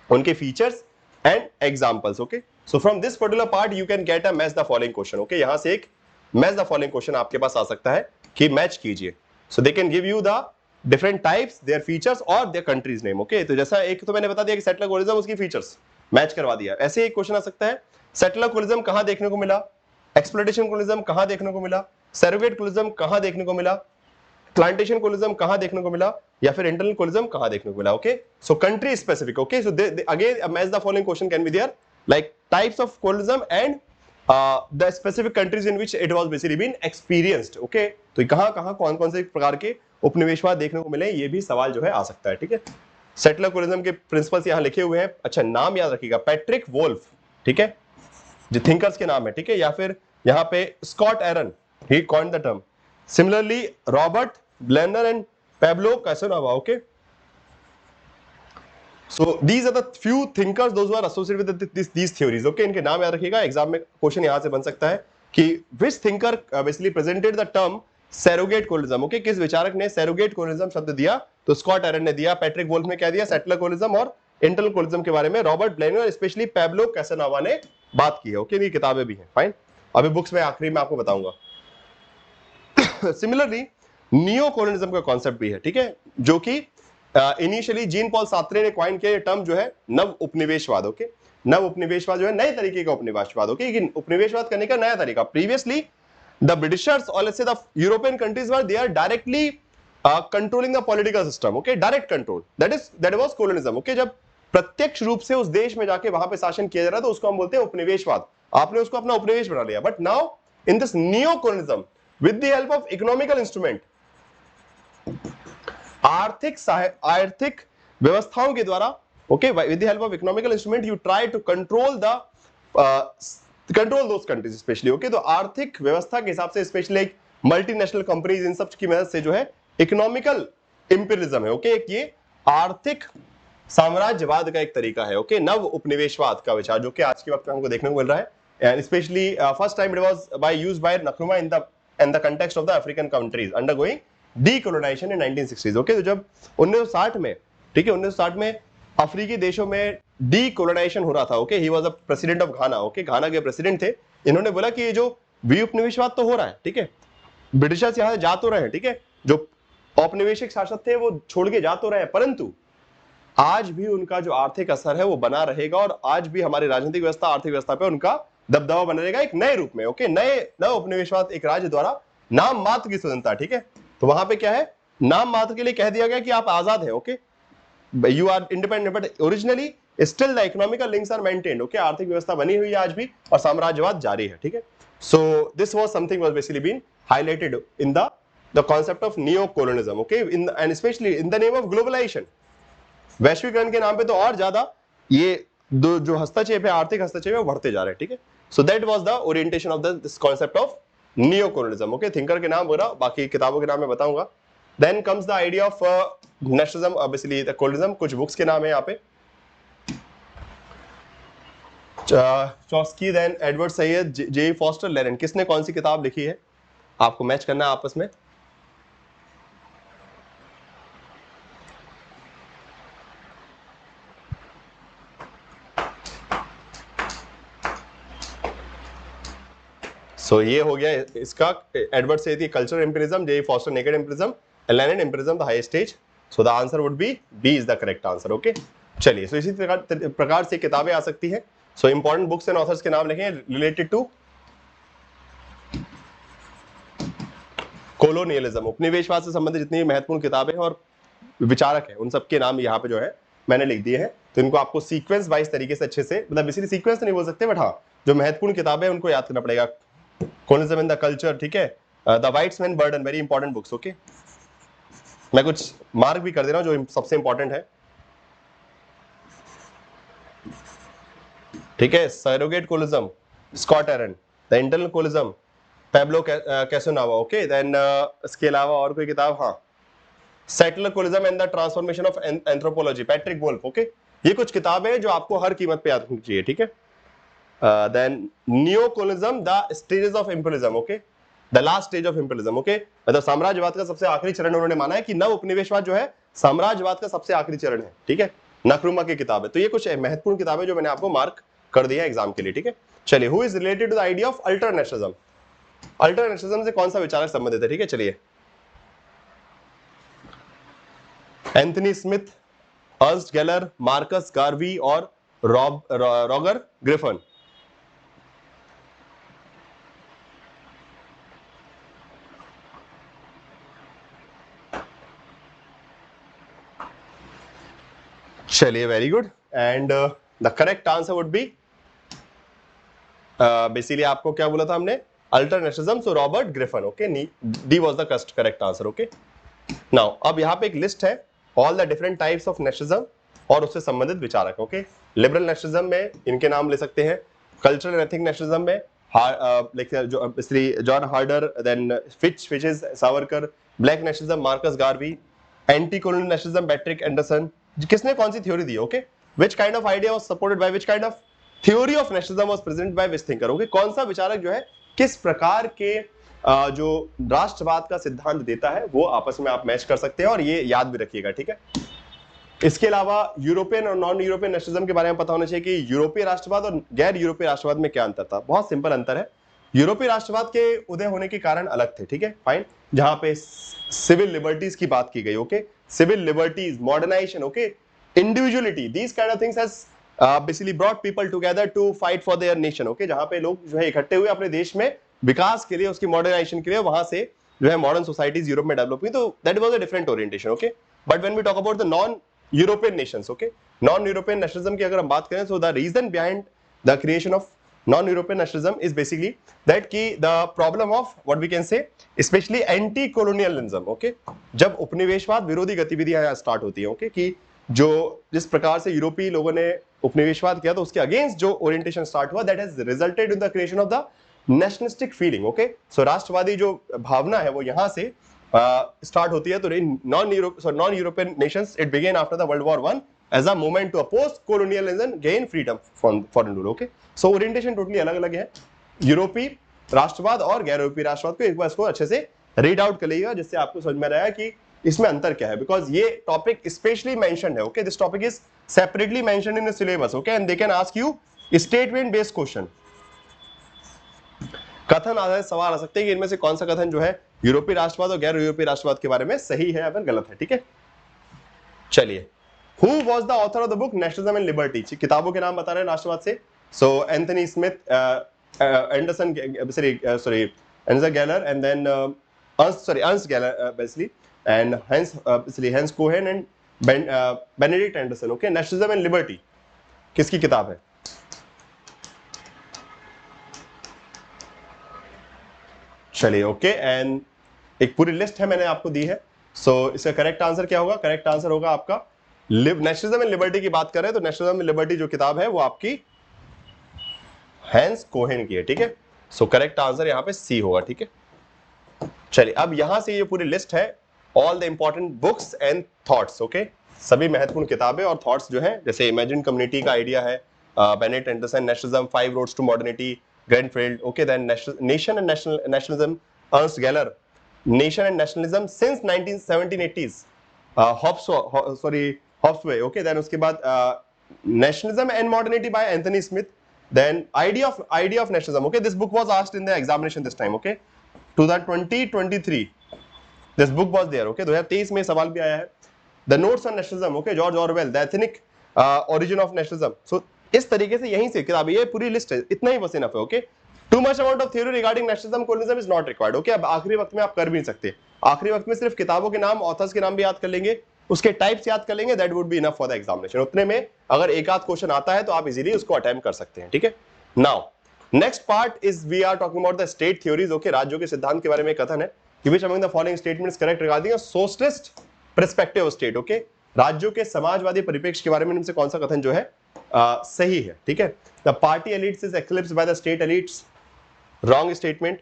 उनके features and examples. Okay, so from this particular part you can get a match the following question. Okay, यहाँ से एक match the following question आपके पास आ सकता है कि match कीजिए. So they can give you the different types, their features और their country's name. Okay, तो जैसा एक तो मैंने बता दिया कि settler colism, उसकी features मैच करवा दिया। ऐसे एक क्वेश्चन आ सकता है, सेटलर कोलिज्म कहां देखने को मिला, एक्सप्लॉयटेशन कोलिज्म कहां देखने को मिला, सरोगेट कोलिज्म कहां देखने को मिला, प्लांटेशन कोलिज्म कहां देखने को मिला, या फिर इंटरनल कोलिज्म कहां देखने को मिला। Okay, so country specific. Okay, so again match the following question can be there, like types of colonialism and the specific countries in which it was basically been experienced. Okay, तो कहां कौन कौन से प्रकार के उपनिवेशवाद देखने को मिले, ये भी सवाल जो है आ सकता है। ठीक है, सेटलर कोलिज्म के प्रिंसिपल्स यहां लिखे हुए हैं। अच्छा, नाम याद रखिएगा, पैट्रिक वोल्फ, ठीक है, जो थिंकर्स के नाम है। ठीक है, या फिर यहां पे Scott Aron, he coined the term. Similarly Robert Blauner and Pablo Casanova. Okay, so these are the few thinkers those who are associated with these theories. Okay, इनके नाम याद रखिएगा, एग्जाम में क्वेश्चन यहां से बन सकता है कि which thinker basically presented the term surrogate colonialism. Okay, किस विचारक ने सरोगेट कोलिज्म शब्द दिया, तो स्कॉट एरन ने दिया, पैट्रिक वोल्फ ने क्या दिया, सेटलर कोलिज्म, और इंटरनल कोलिज्म के बारे में रॉबर्ट ब्लेनर स्पेशली पैब्लो कैसानोवा ने बात की है। ओके, ये किताबें भी हैं। फाइन, अभी बुक्स में आखिरी में आपको बताऊंगा। सिमिलरली नियो कोलोनिज्म का कॉन्सेप्ट भी है, ठीक है, जो कि इनिशियली जीन पॉल सार्त्रे ने कॉइन किया टर्म जो है नव उपनिवेशवाद। ओके, नव उपनिवेशवाद जो है नए तरीके का उपनिवेशवाद। ओके, लेकिन उपनिवेशवाद करने का नया तरीका, प्रीवियसली द ब्रिटिशर्स और let's say the European countries were they are directly controlling the political system. Okay, direct control, that was colonialism. Okay, जब प्रत्यक्ष रूप से उस देश में जाके वहां पे शासन किया जा रहा है तो उसको हम बोलते हैं उपनिवेशवाद, आपने उसको अपना उपनिवेश बना लिया। But now in this neo colonialism with the help of economical instrument, आर्थिक व्यवस्थाओं के द्वारा, okay, with the help of economical instrument you try to control those countries specially. Okay, तो आर्थिक व्यवस्था के हिसाब से स्पेशली एक मल्टीनेशनल कंपनीज, इन सब की मदद से जो है इकोनॉमिकल इंपीरियलिज्म है। ओके, एक ये आर्थिक साम्राज्यवाद का एक तरीका है। ओके, नव उपनिवेशवाद का विचार जो कि आज के वक्त में हमको देखने को मिल रहा है, and specially first time it was used by Nkrumah in the context of the African countries undergoing decolonisation in 1960s। Okay, तो जब 1960 में, ठीक है, 1960 में अफ्रीकी देशों में डीकोलोनाइजेशन हो रहा था। Okay, he was a president of Ghana. Okay, Ghana के प्रेसिडेंट थे, इन्होंने बोला कि ये जो उपनिवेशवाद तो हो रहा है, ठीक है, ब्रिटिशर्स यहां से जा तो रहे हैं, ठीक है, जो औपनिवेशिक शासक थे वो छोड़ के जा तो रहे हैं, परंतु आज भी उनका जो आर्थिक असर है वो बना रहेगा और आज भी हमारी राजनीतिक व्यवस्था, आर्थिक व्यवस्था पे उनका दबदबा बना रहेगा एक नए रूप में। ओके, नए उपनिवेशवाद एक राज्य द्वारा नाम मात्र की स्वतंत्रता, ठीक है, तो वहां पे क्या है, नाम मात्र के लिए कह दिया गया कि आप आजाद हैं, okay, you are independent, but originally still the economical links are maintained. Okay, आर्थिक व्यवस्था बनी हुई है आज भी और साम्राज्यवाद जारी है, ठीक है। So this was something was basically been highlighted in the concept of neo colonialism, okay, in and specially in the name of globalization. वैश्वीकरण के नाम पे तो और ज्यादा ये जो हस्तक्षेप है, आर्थिक हस्तक्षेप है, वो बढ़ते जा रहे हैं, ठीक है। So that was the orientation of this concept of neo colonialism. Okay, thinker के नाम वगैरह बाकी किताबों के नाम मैं बताऊंगा। Then comes the idea of nationalism, obviously the colonialism. कुछ बुक्स के नाम है यहाँ पे, Chomsky, then Edward Said, J Foster Lenin. किसने कौन सी किताब लिखी है, आपको मैच करना है आपस में। सो ये हो गया इसका, एडवर्ड सैयद की cultural imperialism, J Foster naked imperialism, Lenin imperialism the highest stage. So the answer would be B is the correct answer. Okay, चलिए, सो इसी प्रकार से किताबें आ सकती हैं। So important books and authors के नाम लिखें रिलेटेड टू कोलोनियलिज्म, उपनिवेशवाद से संबंधित जितनी महत्वपूर्ण किताबें हैं और विचारक हैं, उन सबके नाम यहाँ पे जो है मैंने लिख दिए हैं। तो इनको आपको सीक्वेंस वाइज तरीके से अच्छे से, मतलब बेसिकली सीक्वेंस तो नहीं बोल सकते, बट हाँ जो महत्वपूर्ण किताबें हैं उनको याद करना पड़ेगा। कोलोनिज्म इन द कल्चर, ठीक है, द व्हाइट्समैन burden, very important books. Okay, मैं कुछ मार्क भी कर दे रहा हूं जो सबसे इंपॉर्टेंट है, ठीक है। Surrogate colonialism, Scott Aaron, the internal colonialism, Pablo Casanova. Okay, then इसके अलावा और कोई किताब, हाँ, settler colonialism and the transformation of anthropology, Patrick Wolfe. Okay, ये कुछ किताबें हैं जो आपको हर कीमत पे याद होनी चाहिए, ठीक है। Then neo colonialism, the stages of imperialism, okay, the last stage of imperialism. Okay, मतलब साम्राज्यवाद का सबसे आखिरी चरण उन्होंने माना है कि नव उपनिवेशवाद जो है साम्राज्यवाद का सबसे आखिरी चरण है, ठीक है। नक्रुमा की किताब है। तो ये कुछ महत्वपूर्ण किताबें जो मैंने आपको मार्क कर दिया एग्जाम के लिए, ठीक है। चलिए, who is related to the idea of ultranationalism, ultranationalism से कौन सा विचारक संबंधित है, ठीक है। चलिए, एंथनी स्मिथ, अर्स्ट गेलर, मार्कस गार्वी और रॉगर ग्रिफन। चलिए, very good, and the correct answer would be basically आपको क्या बोला था हमने, ultranationalism, so Robert Griffin. Okay, D was the correct answer. Okay, now अब यहाँ पे एक लिस्ट है all the different types of nationalism और उससे संबंधित विचारक। ओके, लिबरल नेशनलिज्म में इनके नाम ले सकते हैं, कल्चरल एंड एथिक नेशनलिज्म में John Herder, then Fichte Savarkar, black nationalism Marcus Garvey, anti colonial nationalism Patrick Anderson. किसने कौन सी थ्योरी दी, okay, which kind of idea was supported by, which kind of theory of nationalism was presented by which thinker. Okay, कौन सा विचारक जो है किस प्रकार के जो राष्ट्रवाद का सिद्धांत देता है वो आपस में आप मैच कर सकते हैं और ये याद भी रखिएगा, ठीक है। इसके अलावा यूरोपियन और नॉन यूरोपियन नेशनलिज्म के बारे में पता होना चाहिए कि यूरोपीय राष्ट्रवाद और गैर यूरोपीय राष्ट्रवाद में क्या अंतर था। बहुत सिंपल अंतर है, यूरोपीय राष्ट्रवाद के उदय होने के कारण अलग थे, ठीक है, फाइन, जहां पे सिविल लिबर्टीज की बात की गई। Okay, civil liberties, modernization, okay, individuality, these kind of things has basically brought people together to fight for their nation. Okay, जहां पे लोग जो है इकट्ठे हुए अपने देश में विकास के लिए, उसकी मॉडर्नाइजेशन के लिए, वहां से जो है मॉडर्न सोसाइटीज यूरोप में डेवलप हुई। तो that was a different orientation. Okay, but when we talk about the non European nations, okay, non European nationalism की अगर हम बात करें, so the reason behind the creation of non European nationalism is basically that की the problem of what we can say specially anti colonialism. Okay, जब उपनिवेशवाद विरोधी गतिविधियां स्टार्ट होती है, ओके, कि जो जिस प्रकार से यूरोपीय लोगों ने उपनिवेशवाद किया तो उसके अगेंस्ट जो ओरिएंटेशन स्टार्ट हुआ, that has resulted in the creation of the nationalistic feeling. Okay, so राष्ट्रवादी जो भावना है वो यहां से स्टार्ट होती है। तो non European nations, it began after the world war one as a movement to oppose colonialism, gain freedom from foreign rule. Okay, so orientation totally अलग अलग है, यूरोपीय राष्ट्रवाद और गैर यूरोपीय राष्ट्रवाद को। एक बार इसको अच्छे से रीड आउट कर लीजिएगा जिससे आपको समझ में आएगा कि इसमें अंतर क्या है, बिकॉज ये टॉपिक स्पेशली मेंशन्ड है। Okay, this topic is separately mentioned in the syllabus. Okay, and they can ask you statement based question, कथन आधारित सवाल आ सकते हैं कि इनमें से कौन सा कथन जो है यूरोपीय राष्ट्रवाद और गैर यूरोपीय राष्ट्रवाद के बारे में सही है या फिर गलत है, ठीक है। चलिए, who was the author of the book nationalism and liberty, किताबों के नाम बता रहे हैं राष्ट्रवाद से। सो Anthony Smith, Anderson, Anderson गैलर, and then Ernst गैलर basically, and hence Cohen and Benedict Anderson. Okay, nationalism and liberty किसकी किताब है? चलिए, ओके, एंड एक पूरी लिस्ट है मैंने आपको दी है। सो इसका करेक्ट आंसर क्या होगा? करेक्ट आंसर होगा आपका नेशनलिज्म एंड लिबर्टी की बात करें तो नेशनलिज्म एंड लिबर्टी जो किताब है वो आपकी हैंस कोहेन की है, ठीक है। सो करेक्ट आंसर यहाँ पे सी होगा, ठीक है। चलिए, अब यहां से ये पूरी लिस्ट है all the important books and thoughts. Okay, सभी महत्वपूर्ण किताबें और थॉट्स जो है, जैसे इमेजिन कम्युनिटी का आइडिया है, Benedict Anderson, nationalism, 5 roads to modernity, Greenfeld. Okay, then nation and nationalism, Ernest गैलर, nation and nationalism since 1780s, Hobsbawm. Okay, then उसके बाद nationalism and modernity by Anthony Smith, then idea of nationalism. Okay, this book was asked in the examination this time. Okay, 2023 this book was there. Okay, 2023 में सवाल भी आया है। The notes on nationalism, okay, George Orwell, the ethnic origin of nationalism. So इस तरीके से यहीं से किताब, ये पूरी लिस्ट है, इतना ही बस इनफ है। Okay, too much amount of theory regarding nationalism colonialism is not required. Okay, अब आखिरी वक्त में आप कर भी नहीं सकते, आखिरी वक्त में सिर्फ किताबों के नाम, ऑथर्स के नाम भी याद कर लेंगे, उसके टाइप्स याद कर लेंगे, that would be enough for the examination. उतने में अगर एक आध क्वेश्चन आता है तो आप इजीली उसको अटेम्प्ट कर सकते हैं, ठीक है। Now next part is we are talking about the state theories. Okay, राज्यों के सिद्धांत के बारे में कथन है कि which among the following statements correct regarding a socialist perspective of state। Okay, राज्यों के समाजवादी परिप्रेक्ष्य के बारे में इनसे कौन सा कथन जो है सही है, ठीक है। The party elites is eclipsed by the state elites, wrong statement।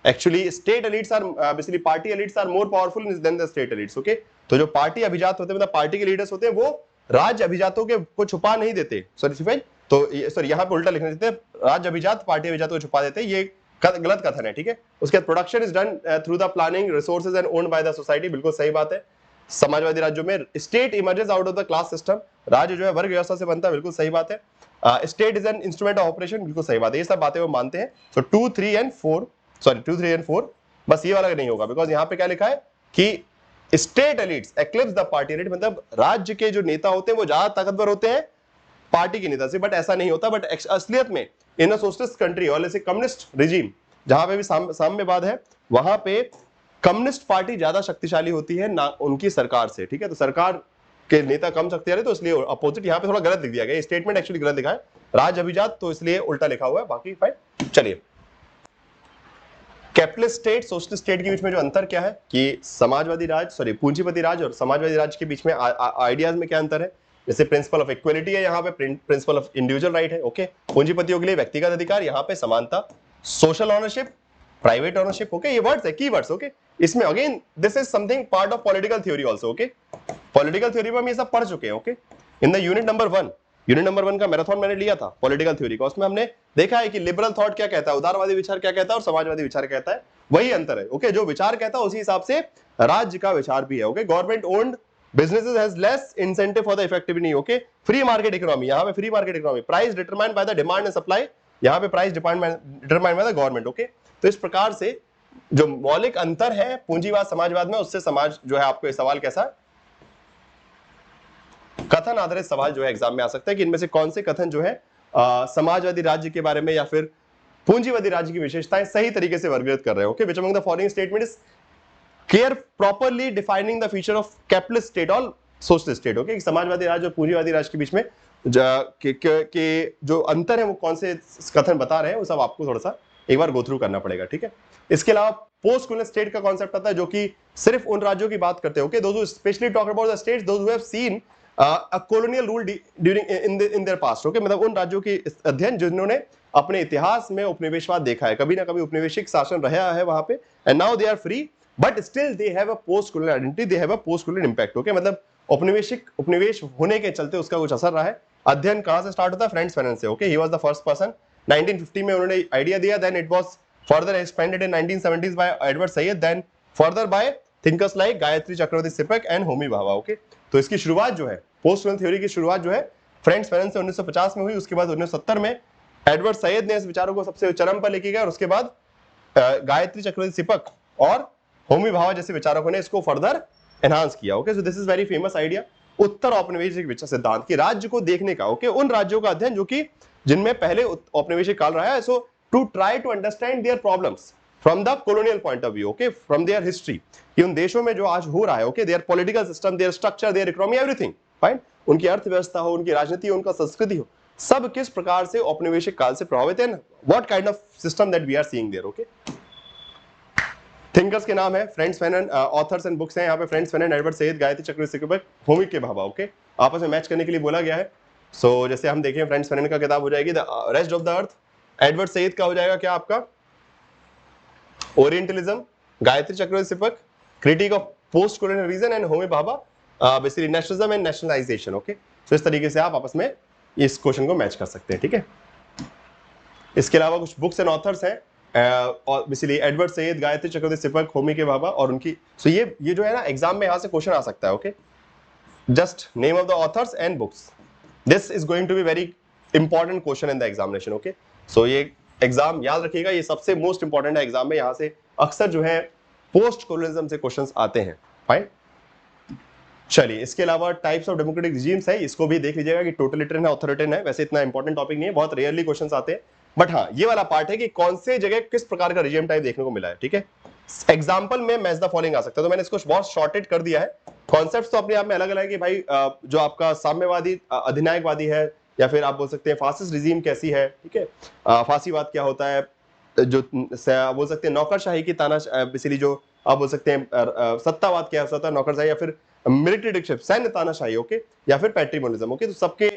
Actually, state elites are basically party elites are more powerful than the state elites। Okay, तो जो पार्टी अभिजात होते हैं, मतलब पार्टी के लीडर्स होते हैं, वो राज्य अभिजातों के को छुपा नहीं देते। सॉरी तो यहाँ पे उल्टा लिखना देते हैं, राज्य अभिजात पार्टी अभिजातों को छुपा देते हैं, ये गलत कथन है, ठीक है। उसके बाद production is done through the planning resources and owned by the society, बिल्कुल सही बात है। समाजवादी राज्यों में state emerges out of the class system, राज्य जो है वर्ग व्यवस्था से बनता है, बिल्कुल सही बात है। State is an instrument of operation, बिल्कुल सही बात है, ये सब बातें वो मानते हैं। सो 2, 3 एंड 4, बस ये वाला नहीं होगा, बिकॉज यहाँ पे क्या लिखा है कि state elites eclipse the party elite, मतलब राज्य के जो नेता होते हैं वो ज्यादा ताकतवर होते हैं पार्टी के नेता से, बट ऐसा नहीं होता। बट असलियत में इन अ सोशलिस्ट कंट्री और जैसे कम्युनिस्ट रिजीम जहां पे भी साम्यवाद है, वहां पे कम्युनिस्ट पार्टी ज्यादा शक्तिशाली होती है ना उनकी सरकार से, ठीक है। तो सरकार के नेता कम शक्तिशाली, तो इसलिए अपोजिट यहाँ पे थोड़ा गलत लिख दिया गया, स्टेटमेंट एक्चुअली गलत लिखा है, राज्य अभिजात, तो इसलिए उल्टा लिखा हुआ है, बाकी फाइन। चलिए, कैपिटलिस्ट स्टेट सोशलिस्ट स्टेट के बीच में जो अंतर क्या है कि समाजवादी राज पूंजीपति राज और समाजवादी राज के बीच में आइडियाज में क्या अंतर है। जैसे प्रिंसिपल ऑफ इक्वलिटी है, यहाँ पे प्रिंसिपल ऑफ इंडिविजुअल राइट है। ओके, पूंजीपतियों के लिए व्यक्तिगत अधिकार, यहाँ पे समानता, social ownership, private ownership. Okay, ये वर्ड्स है, की वर्ड्स। ओके, इसमें again this is something part of political theory also. Okay, political theory में हम ये सब पढ़ चुके हैं। Okay, in the unit number 1 का मैराथन मैंने लिया था पॉलिटिकल थ्योरी का, उसमें हमने देखा है कि लिबरल थॉट क्या कहता है, उदारवादी विचार क्या कहता है और समाजवादी विचार कहता है, वही अंतर है। ओके, जो विचार कहता है उसी हिसाब से राज्य का विचार भी है। Okay, government owned businesses has less incentive for the effectivity। Okay, free market economy, यहाँ पे free market economy, price determined by the demand and supply, यहाँ पे price determined by the government. Okay, तो इस प्रकार से जो मौलिक अंतर है पूंजीवाद समाजवाद में, उससे समाज जो है, आपको ये सवाल कैसा कथन आधारित सवाल जो है एग्जाम में आ सकता है कि इनमें से कौन से कथन जो है समाजवादी राज्य के बारे में या फिर पूंजीवादी राज्य की विशेषताएं सही तरीके से वर्गीकृत कर रहे हैं। Okay, which among the following statement is clear properly defining the feature of capitalist state और सोशलिस्ट स्टेट। ओके, समाजवादी राज्य और पूंजीवादी राज्य के बीच में के जो अंतर है वो कौन से कथन बता रहे हैं, वो सब आपको थोड़ा सा एक बार गो थ्रू करना पड़ेगा, ठीक है। इसके अलावा पोस्ट कॉलोनियल स्टेट का कॉन्सेप्ट आता है जो कि सिर्फ उन राज्यों की बात करते हैं। Okay, those who specially talk about the states those who have seen a colonial rule during in their past. Okay, मतलब उन राज्यों की अध्ययन जिन्होंने अपने इतिहास में उपनिवेशवाद देखा है, कभी ना कभी उपनिवेशिक शासन रहा है वहां पे, and now they are free but still they have a post colonial identity, they have a post colonial impact. Okay, मतलब उपनिवेश होने के चलते उसका कुछ असर रहा है। अध्ययन कहां से स्टार्ट होता है? फ्रेंच फैनन से। Okay, he was the first person, 1950 में उन्होंने आइडिया दिया, then it was further expanded in 1970s by Edward Said, then further by thinkers like Gayatri Chakravorty Spivak and Homi Bhabha. Okay, तो इसकी शुरुआत जो है पोस्ट कॉलोनियल थ्योरी की शुरुआत जो है फ्रेंच फैनन से 1950 में हुई। उसके बाद 1970 में एडवर्ड सैयद ने इस विचारों को सबसे चरम पर लेके गया और उसके बाद गायत्री चक्रवर्ती सिपक और होमी भाभा जैसे विचारकों ने इसको फर्दर एनहांस किया। Okay, so this is very famous idea, उत्तर औपनिवेशिक विचार सिद्धांत की राज्य को देखने का। ओके, उन राज्यों का अध्ययन जो कि जिनमें पहले औपनिवेशिक काल रहा है, so to try to understand their problems from the colonial point of view, okay, from their history, कि उन देशों में जो आज हो रहा है, okay, their political system, their structure, their economy, everything, fine, उनकी अर्थव्यवस्था हो, उनकी राजनीति हो, उनका संस्कृति हो, सब किस प्रकार से औपनिवेशिक काल से प्रभावित है, what kind of system that we are seeing there. Okay, thinkers के नाम है Frantz Fanon, authors and books हैं यहाँ पे Frantz Fanon, Edward Said, Gayatri Chakravorty, Homi K Bhabha. Okay, आपस में मैच करने के लिए बोला गया है। सो जैसे हम देखें फ्रेंड्स फैनन का किताब हो जाएगी the rest of the earth, Edward Said का हो जाएगा क्या आपका orientalism, Gayatri Chakravarti, critique of post colonial reason, and Homi Bhabha basically nationalism and nationalization. Okay, तो इस तरीके से आप आपस में इस क्वेश्चन को मैच कर सकते हैं। ठीक है, इसके अलावा कुछ बुक्स एंड ऑथर्स हैं, और basically Edward Said, Gayatri Chakravorty, Homi K Bhabha और उनकी। सो ये जो है ना एग्जाम में यहाँ से क्वेश्चन आ सकता है। Okay, just name of the authors and books, this is going to be very important question in the examination. Okay, so ये एग्जाम याद रखिएगा, ये सबसे मोस्ट इंपॉर्टेंट है एग्जाम में, यहाँ से अक्सर जो है पोस्ट कॉलोनियलिज्म से क्वेश्चंस आते हैं। फाइन, चलिए इसके अलावा टाइप्स ऑफ डेमोक्रेटिक रिजीम्स है, इसको भी देख लीजिएगा कि टोटलिटरियन है, ऑथोरिटेरियन है। वैसे इतना इंपॉर्टेंट टॉपिक नहीं है, बहुत रेयरली क्वेश्चंस आते हैं, बट हाँ ये वाला पार्ट है कि कौन से जगह किस प्रकार का रिजीम टाइप देखने को मिला है। ठीक है, एग्जाम्पल में मैच द फॉलोइंग आ सकता है, तो मैंने इसको बहुत शॉर्टेड कर दिया है। कॉन्सेप्ट तो अपने आप में अलग अलग है कि भाई जो आपका साम्यवादी अधिनायकवादी है, या फिर आप बोल सकते हैं फासिस्ट रिजीम कैसी है। ठीक है, फांसीवाद क्या होता है, जो बोल सकते हैं नौकरशाही की ताना, बेसिकली जो आप बोल सकते हैं सत्तावाद क्या होता है, नौकरशाही, या फिर मिलिट्री डिक्टेटरशिप, सैन्य तानाशाही। ओके, या फिर पैट्रिमोनिज्म। ओके, तो सबके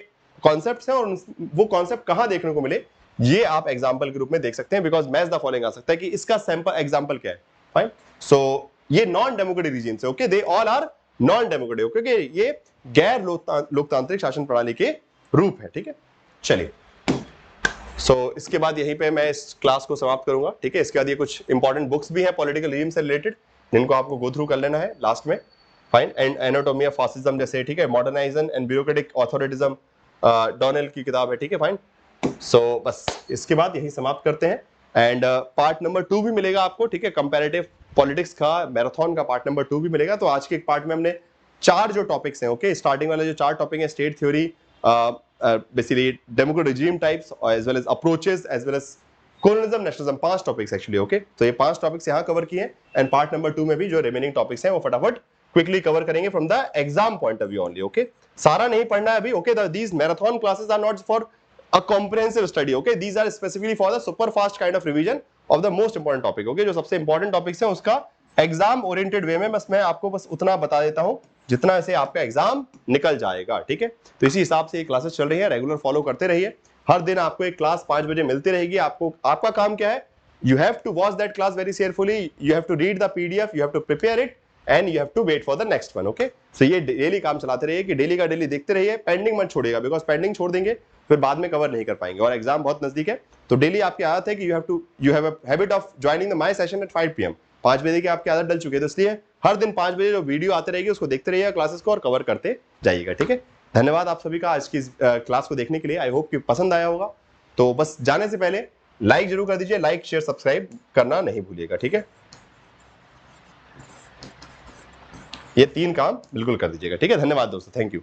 कॉन्सेप्ट्स हैं, और वो कॉन्सेप्ट कहां देखने को मिले ये आप एग्जांपल के रूप में देख सकते हैं, बिकॉज मैच द फॉलोइंग आ सकता है कि इसका सैंपल एग्जांपल क्या है। फाइन, सो ये नॉन डेमोक्रेटिक रीजन से, okay, they all are non democratic, क्योंकि ये गैर लोकतांत्रिक शासन प्रणाली के रूप है। ठीक है, चलिए इसके बाद यहीं पे मैं इस क्लास को समाप्त करूंगा। ठीक है, इसके बाद ये कुछ इंपॉर्टेंट बुक्स भी हैं पॉलिटिकल रिजीम से रिलेटेड, जिनको आपको गो थ्रू कर लेना है लास्ट में। Fine, and anatomy of fascism जैसे, ठीक है, मॉडर्नाइजेशन एंड ब्यूरोक्रेटिक ऑथोरिटिज्म, डोनेल की किताब है। ठीक है, फाइन, बस इसके बाद यही समाप्त करते हैं, एंड पार्ट नंबर 2 भी मिलेगा आपको। ठीक है, कंपैरेटिव पॉलिटिक्स का मैराथन का पार्ट नंबर 2 भी मिलेगा। तो आज के एक पार्ट में हमने 4 जो टॉपिक्स हैं, ओके, स्टार्टिंग वाले जो 4 टॉपिक है, state theory, basically democratic regime types as well as approaches as well as colonialism, nationalism, 5 topics actually. Okay, तो ये 5 टॉपिक्स यहाँ कवर किए, एंड पार्ट नंबर 2 में भी जो रिमेनिंग टॉपिक्स हैं वो फटाफट क्विकली कवर करेंगे from the exam point of view only. Okay, सारा नहीं पढ़ना है अभी। Okay, these marathon classes are not for a comprehensive study, okay, these are specifically for the super fast kind of revision of the most important topic। okay, जो सबसे इंपॉर्टेंट टॉपिक्स हैं उसका एग्जाम ओरिएंटेड वे में बस मैं आपको बस उतना बता देता हूं जितना से आपका एग्जाम निकल जाएगा। ठीक है, तो इसी हिसाब से ये क्लासेस चल रही है, रेगुलर फॉलो करते रहिए। हर दिन आपको एक क्लास 5 बजे मिलती रहेगी। आपका काम क्या है, you have to watch that class very carefully, you have to read the PDF, you have to prepare it, and you have to wait for the next one. Okay, so ये डेली काम चलाते रहिए कि डेली का डेली देखते रहिए, पेंडिंग मत छोड़िएगा, बिकॉज पेंडिंग छोड़ देंगे फिर बाद में कवर नहीं कर पाएंगे, और एग्जाम बहुत नजदीक है। तो डेली आपकी आदत है कि you have a habit of joining the my session at 5 PM, 5 बजे की आपकी आदत डल चुकी है, तो इसलिए हर दिन 5 बजे जो वीडियो आते रहेगी उसको देखते रहिएगा क्लासेस को, और कवर करते जाइएगा। ठीक है, धन्यवाद आप सभी का आज की क्लास को देखने के लिए। आई होप कि पसंद आया होगा। तो बस जाने से पहले लाइक जरूर कर दीजिए, लाइक शेयर सब्सक्राइब करना नहीं भूलिएगा। ठीक है, ये 3 काम बिल्कुल कर दीजिएगा। ठीक है, धन्यवाद दोस्तों, थैंक यू।